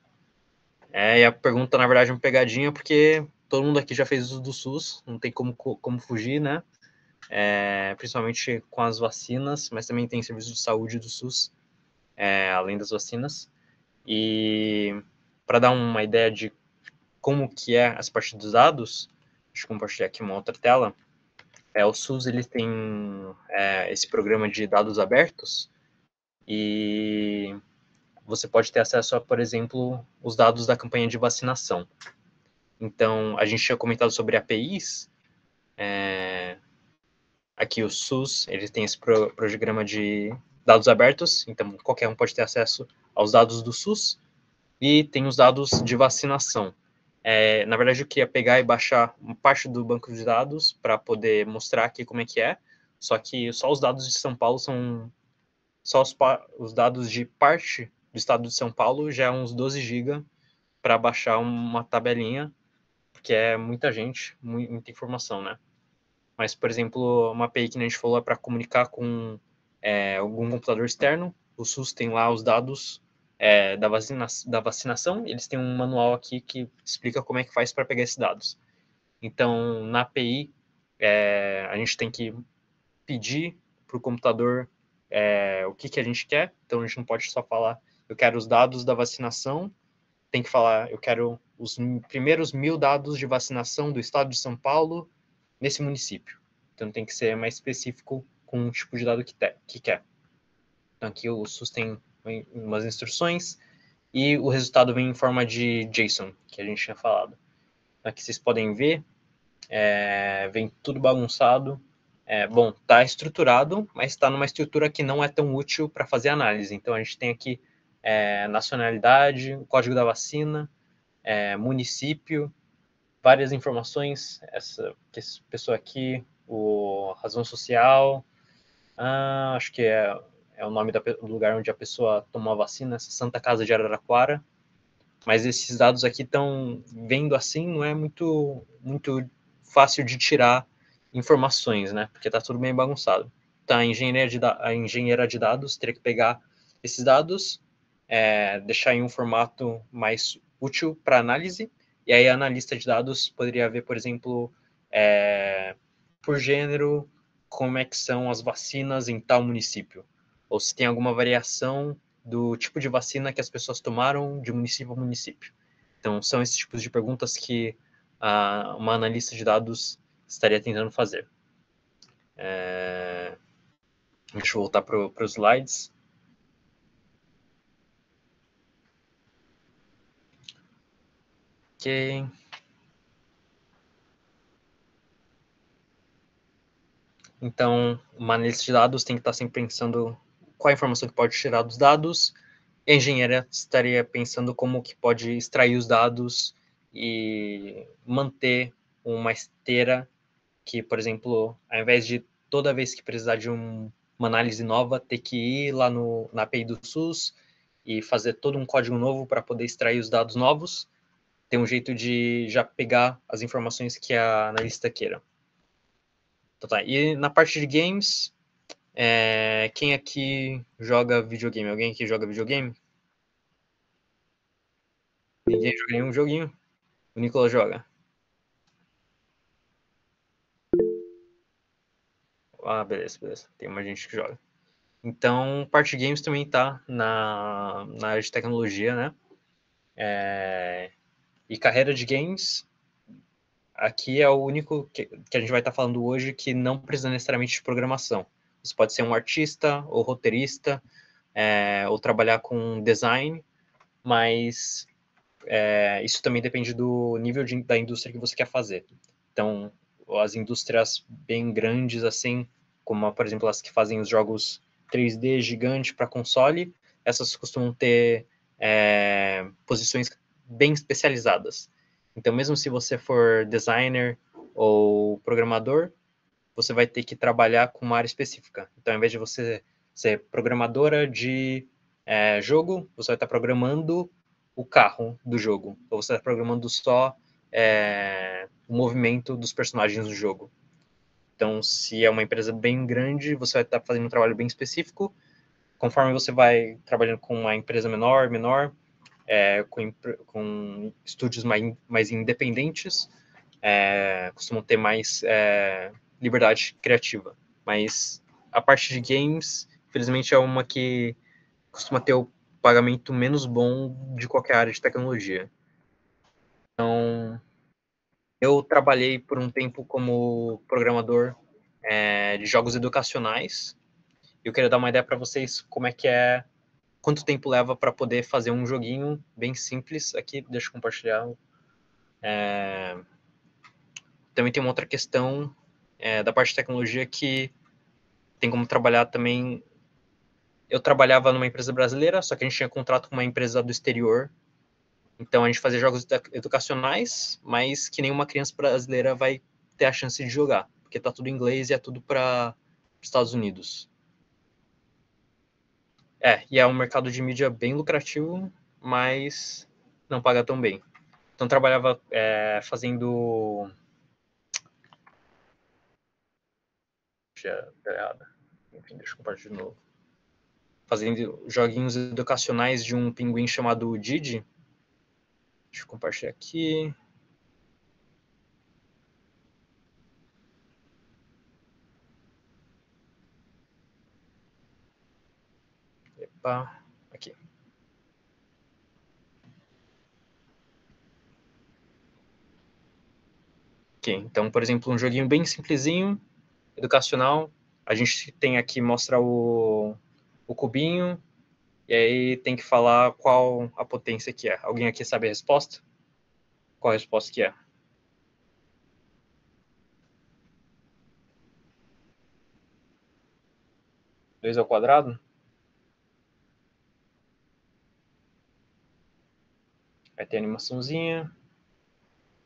E a pergunta, na verdade, é uma pegadinha, porque todo mundo aqui já fez uso do SUS, não tem como fugir, né? Principalmente com as vacinas, mas também tem serviço de saúde do SUS, além das vacinas. E para dar uma ideia de como que é as partes dos dados, deixa eu compartilhar aqui uma outra tela. O SUS ele tem esse programa de dados abertos e você pode ter acesso a, por exemplo, os dados da campanha de vacinação. Então, a gente tinha comentado sobre APIs. Aqui o SUS ele tem esse programa de dados abertos, então qualquer um pode ter acesso aos dados do SUS e tem os dados de vacinação. Na verdade, eu queria pegar e baixar uma parte do banco de dados para poder mostrar aqui como é que é, só que só os dados de São Paulo são... Só os dados de parte do estado de São Paulo já é uns 12 GB para baixar uma tabelinha, porque é muita gente, muita informação, né? Mas, por exemplo, uma API que a gente falou é para comunicar com algum computador externo. O SUS tem lá os dados da vacinação, eles têm um manual aqui que explica como é que faz para pegar esses dados. Então, na API, a gente tem que pedir para o computador o que a gente quer. Então, a gente não pode só falar, eu quero os dados da vacinação, tem que falar, eu quero os primeiros 1000 dados de vacinação do estado de São Paulo nesse município. Então, tem que ser mais específico com o tipo de dado que quer. Então, aqui o SUS tem umas instruções e o resultado vem em forma de JSON, que a gente tinha falado. Então, aqui vocês podem ver, vem tudo bagunçado. Bom, está estruturado, mas está numa estrutura que não é tão útil para fazer análise. Então, a gente tem aqui nacionalidade, o código da vacina, município, várias informações, essa pessoa aqui, razão social, acho que é o nome do lugar onde a pessoa tomou a vacina, essa Santa Casa de Araraquara. Mas esses dados aqui estão vendo assim, não é muito fácil de tirar informações, né? Porque está tudo bem bagunçado. Então, a engenheira de dados teria que pegar esses dados, deixar em um formato mais útil para análise, e aí a analista de dados poderia ver, por exemplo, por gênero, como é que são as vacinas em tal município, ou se tem alguma variação do tipo de vacina que as pessoas tomaram de município a município. Então, são esses tipos de perguntas que uma analista de dados estaria tentando fazer. Deixa eu voltar para os slides. Ok. Então, uma analista de dados tem que estar sempre pensando qual a informação que pode tirar dos dados. A engenheira estaria pensando como que pode extrair os dados e manter uma esteira que, por exemplo, ao invés de toda vez que precisar de uma análise nova, ter que ir lá na API do SUS e fazer todo um código novo para poder extrair os dados novos, tem um jeito de já pegar as informações que a analista queira. Então, tá. E na parte de games, quem aqui joga videogame? Alguém aqui joga videogame? Ninguém joga nenhum joguinho? O Nicolas joga. Ah, beleza. Tem uma gente que joga. Então, parte de games também está na área de tecnologia, né? E carreira de games, aqui é o único que a gente vai estar falando hoje que não precisa necessariamente de programação. Você pode ser um artista ou roteirista, ou trabalhar com design, mas isso também depende do nível da indústria que você quer fazer. Então, as indústrias bem grandes, assim, como, por exemplo, as que fazem os jogos 3D gigante para console, essas costumam ter posições bem especializadas. Então, mesmo se você for designer ou programador, você vai ter que trabalhar com uma área específica. Então, ao invés de você ser programadora de jogo, você vai estar programando o carro do jogo. Ou você está programando só o movimento dos personagens do jogo. Então, se é uma empresa bem grande, você vai estar fazendo um trabalho bem específico. Conforme você vai trabalhando com uma empresa menor, com estúdios mais independentes, costumam ter mais liberdade criativa. Mas a parte de games, infelizmente, é uma que costuma ter o pagamento menos bom de qualquer área de tecnologia. Então, eu trabalhei por um tempo como programador de jogos educacionais. Eu queria dar uma ideia para vocês como é que quanto tempo leva para poder fazer um joguinho bem simples. Aqui, deixa eu compartilhar. Também tem uma outra questão da parte de tecnologia que tem como trabalhar também. Eu trabalhava numa empresa brasileira, só que a gente tinha contrato com uma empresa do exterior. Então a gente fazia jogos educacionais, mas que nenhuma criança brasileira vai ter a chance de jogar, porque tá tudo em inglês e é tudo para os Estados Unidos. E é um mercado de mídia bem lucrativo, mas não paga tão bem. Então trabalhava fazendo. Enfim, deixa eu compartilhar de novo. Fazendo joguinhos educacionais de um pinguim chamado Didi. Deixa eu compartilhar aqui. Epa, aqui. Ok, então, por exemplo, um joguinho bem simplesinho, educacional. A gente tem aqui, mostra o cubinho, e aí tem que falar qual a potência que é. Alguém aqui sabe a resposta? Qual a resposta que é? Dois ao quadrado? Aí tem a animaçãozinha.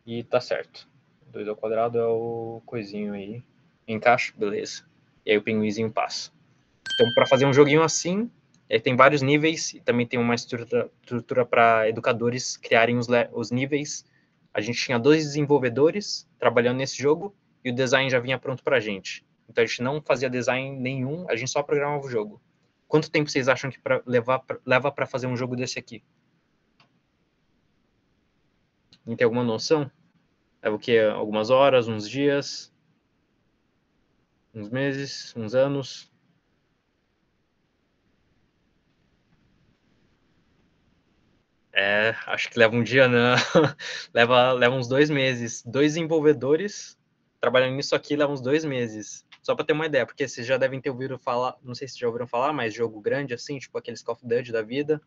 E tá certo. 2 ao quadrado é o coisinho aí. Encaixa, beleza. E aí o pinguinzinho passa. Então, para fazer um joguinho assim, Tem vários níveis e também tem uma estrutura para educadores criarem os níveis. A gente tinha 2 desenvolvedores trabalhando nesse jogo e o design já vinha pronto para a gente. Então a gente não fazia design nenhum, a gente só programava o jogo. Quanto tempo vocês acham que leva para fazer um jogo desse aqui? Não tem alguma noção? Leva o quê? Algumas horas, uns dias, uns meses, uns anos? Acho que leva um dia, não. leva uns 2 meses. 2 desenvolvedores trabalhando nisso aqui leva uns 2 meses. Só para ter uma ideia, porque vocês já devem ter ouvido falar, não sei se já ouviram falar, mas jogo grande assim, tipo aqueles Call of Duty da vida,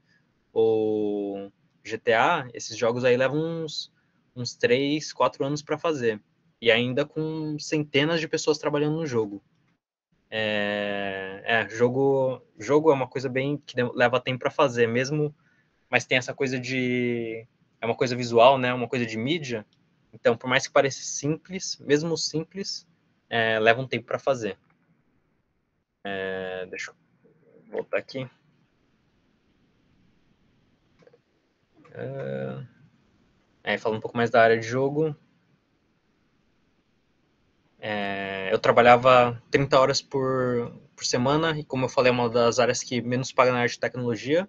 ou GTA, esses jogos aí levam uns 3, 4 anos para fazer. E ainda com centenas de pessoas trabalhando no jogo. Jogo é uma coisa bem que leva tempo para fazer, mesmo, mas tem essa coisa de é uma coisa visual, né? Uma coisa de mídia. Então, por mais que pareça simples, mesmo simples, leva um tempo para fazer. Deixa eu voltar aqui. Falando um pouco mais da área de jogo. Eu trabalhava 30 horas por semana, e como eu falei, é uma das áreas que menos paga na área de tecnologia.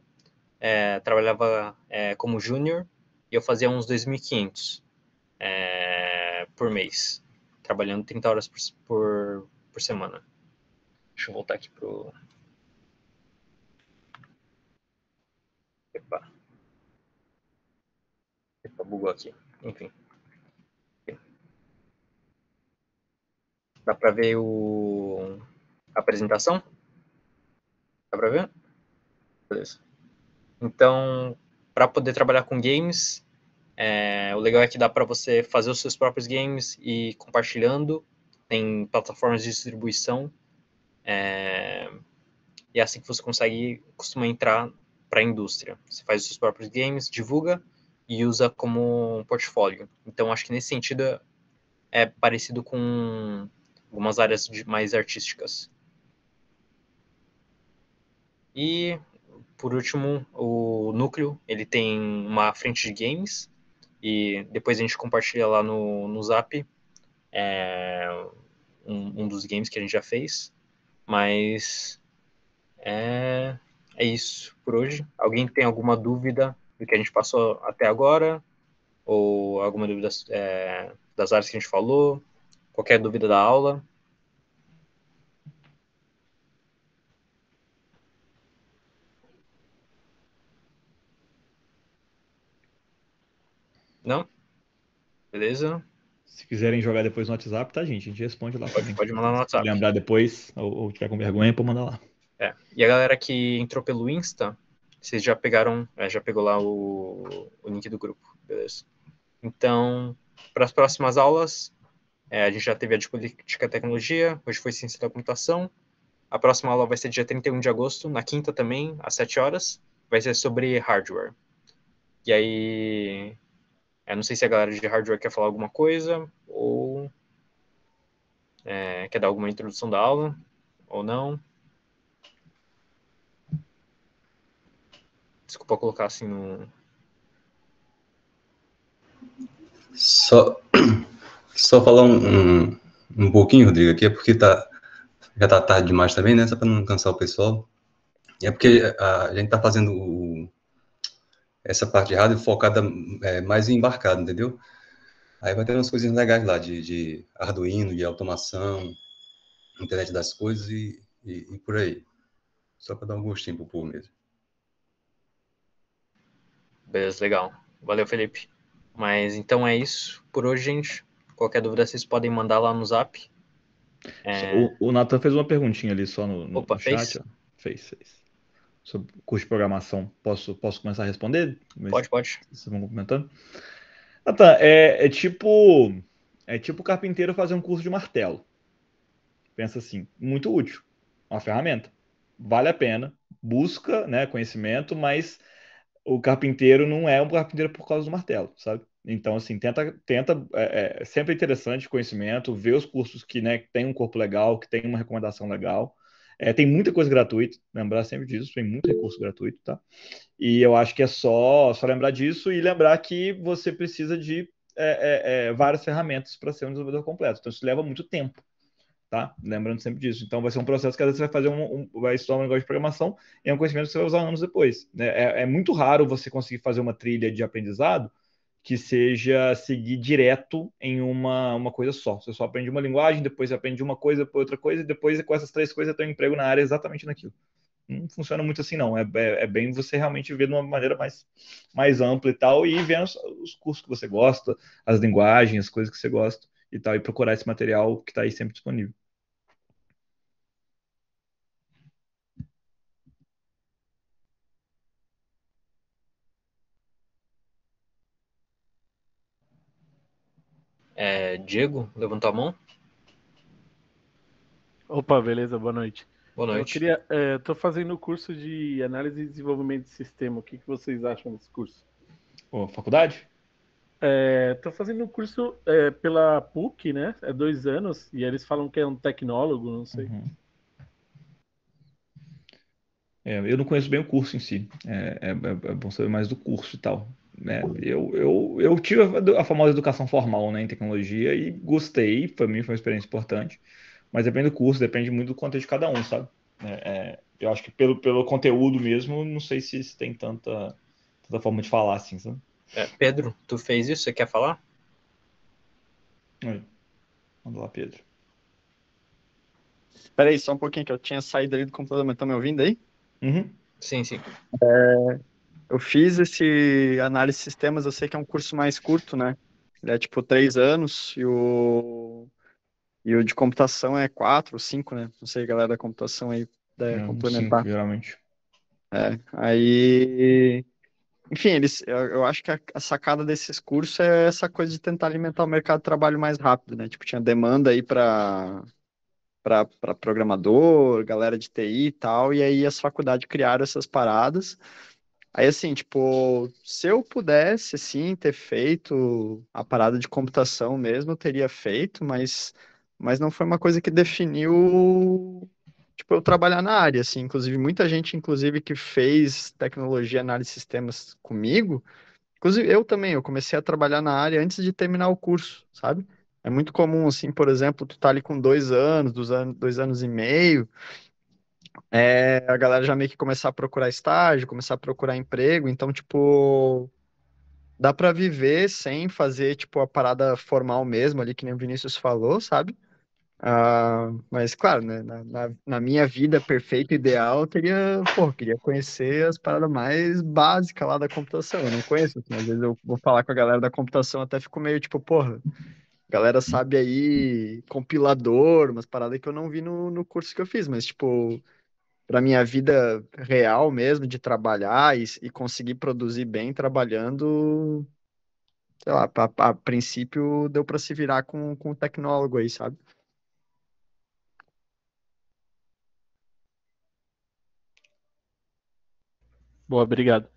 Trabalhava como júnior e eu fazia uns 2.500 por mês, trabalhando 30 horas por semana. Deixa eu voltar aqui pro... Epa, bugou aqui. Enfim. Dá para ver a apresentação? Dá para ver? Beleza. Então, para poder trabalhar com games, o legal é que dá para você fazer os seus próprios games e ir compartilhando. Tem plataformas de distribuição. E é assim que você costuma entrar para a indústria. Você faz os seus próprios games, divulga e usa como um portfólio. Então, acho que nesse sentido é parecido com algumas áreas mais artísticas. E, por último, o núcleo, ele tem uma frente de games e depois a gente compartilha lá no Zap um dos games que a gente já fez. Mas é isso por hoje. Alguém tem alguma dúvida do que a gente passou até agora? Ou alguma dúvida das áreas que a gente falou? Qualquer dúvida da aula? Não? Beleza? Se quiserem jogar depois no WhatsApp, tá, gente? A gente responde lá também. Pode mandar no Se WhatsApp. lembrar depois, ou tiver com vergonha, pode mandar lá. E a galera que entrou pelo Insta, vocês já pegaram, já pegou lá o link do grupo, beleza? Então, para as próximas aulas, a gente já teve a de política e tecnologia, hoje foi ciência da computação. A próxima aula vai ser dia 31 de agosto, na quinta também, às 7 horas. Vai ser sobre hardware. E aí, não sei se a galera de hardware quer falar alguma coisa, ou quer dar alguma introdução da aula, ou não. Desculpa colocar assim no... Só falar um pouquinho, Rodrigo, aqui, é porque já tá tarde demais também, né? Só para não cansar o pessoal. É porque a gente tá fazendo essa parte de rádio focada mais em embarcado, entendeu? Aí vai ter umas coisinhas legais lá de Arduino, de automação, internet das coisas e por aí. Só para dar um gostinho pro povo mesmo. Beleza, legal. Valeu, Felipe. Mas então é isso por hoje, gente. Qualquer dúvida vocês podem mandar lá no Zap. O Nathan fez uma perguntinha ali só no Opa, chat. Fez. Sobre curso de programação. Posso começar a responder? Pode. Vocês vão comentando? Nathan, é tipo carpinteiro fazer um curso de martelo. Pensa assim, muito útil. Uma ferramenta. Vale a pena. Busca, né, conhecimento, mas o carpinteiro não é um carpinteiro por causa do martelo, sabe? Então, assim, tenta sempre interessante conhecimento, ver os cursos que, né, que tem um corpo legal, que tem uma recomendação legal. Tem muita coisa gratuita, lembrar sempre disso, tem muito recurso gratuito, tá? E eu acho que é só lembrar disso e lembrar que você precisa de várias ferramentas para ser um desenvolvedor completo. Então, isso leva muito tempo, tá? Lembrando sempre disso. Então, vai ser um processo que às vezes você vai fazer vai estudar um negócio de programação e é um conhecimento que você vai usar anos depois, né? É muito raro você conseguir fazer uma trilha de aprendizado que seja seguir direto em uma coisa só. Você só aprende uma linguagem, depois você aprende uma coisa, depois outra coisa, e depois com essas três coisas você tem um emprego na área exatamente naquilo. Não funciona muito assim, não. É bem você realmente ver de uma maneira mais ampla e tal, e vendo os cursos que você gosta, as linguagens, as coisas que você gosta e tal, e procurar esse material que está aí sempre disponível. Diego, levantou a mão? Opa, beleza, boa noite. Boa Eu noite. tô fazendo o curso de análise e desenvolvimento de sistema. O que vocês acham desse curso? Faculdade? Tô fazendo um curso pela PUC, né? É 2 anos, e eles falam que é um tecnólogo, não sei. Uhum. Eu não conheço bem o curso em si. É bom saber mais do curso e tal. Né? Eu tive a famosa educação formal, né, em tecnologia e gostei. Para mim foi uma experiência importante. Mas depende do curso, depende muito do contexto de cada um, sabe? Eu acho que pelo conteúdo mesmo, não sei se tem tanta forma de falar assim, sabe? Pedro, tu fez isso? Você quer falar? Aí. Manda lá, Pedro. Espera aí, só um pouquinho que eu tinha saído ali do computador, mas estão me ouvindo aí? Uhum. Sim, sim. Eu fiz esse análise de sistemas, eu sei que é um curso mais curto, né? Ele é tipo 3 anos e o de computação é 4 ou 5, né? Não sei, galera da computação aí deve Uns 5, complementar. geralmente. Aí, enfim, eu acho que a sacada desses cursos é essa coisa de tentar alimentar o mercado de trabalho mais rápido, né? Tipo, tinha demanda aí para programador, galera de TI e tal, e aí as faculdades criaram essas paradas. Aí, assim, tipo, se eu pudesse, assim, ter feito a parada de computação mesmo, eu teria feito, mas não foi uma coisa que definiu, tipo, eu trabalhar na área, assim. Inclusive, muita gente, inclusive, que fez tecnologia, análise de sistemas comigo, inclusive eu também, eu comecei a trabalhar na área antes de terminar o curso, sabe? É muito comum, assim, por exemplo, tu tá ali com 2 anos, 2 anos e meio, a galera já meio que começar a procurar estágio, começar a procurar emprego, então, tipo, dá pra viver sem fazer, tipo, a parada formal mesmo ali, que nem o Vinícius falou, sabe? Mas, claro, né, na minha vida perfeita, ideal, eu queria conhecer as paradas mais básicas lá da computação, eu não conheço, assim, às vezes eu vou falar com a galera da computação, até fico meio, tipo, porra, a galera sabe aí compilador, umas paradas que eu não vi no curso que eu fiz, mas, tipo, para minha vida real mesmo, de trabalhar e conseguir produzir bem trabalhando, sei lá, a princípio deu para se virar com o tecnólogo aí, sabe? Boa, obrigado.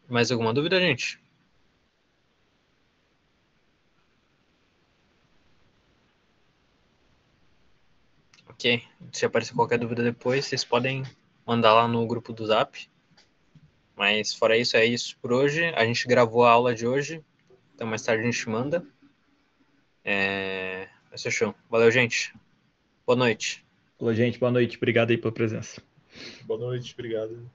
Mais alguma dúvida, gente? Ok. Se aparecer qualquer dúvida depois, vocês podem mandar lá no grupo do Zap. Mas fora isso, é isso por hoje. A gente gravou a aula de hoje. Então mais tarde a gente manda. Mas fechou. Valeu, gente. Boa noite. Falou, gente, boa noite. Obrigado aí pela presença. Boa noite, obrigado.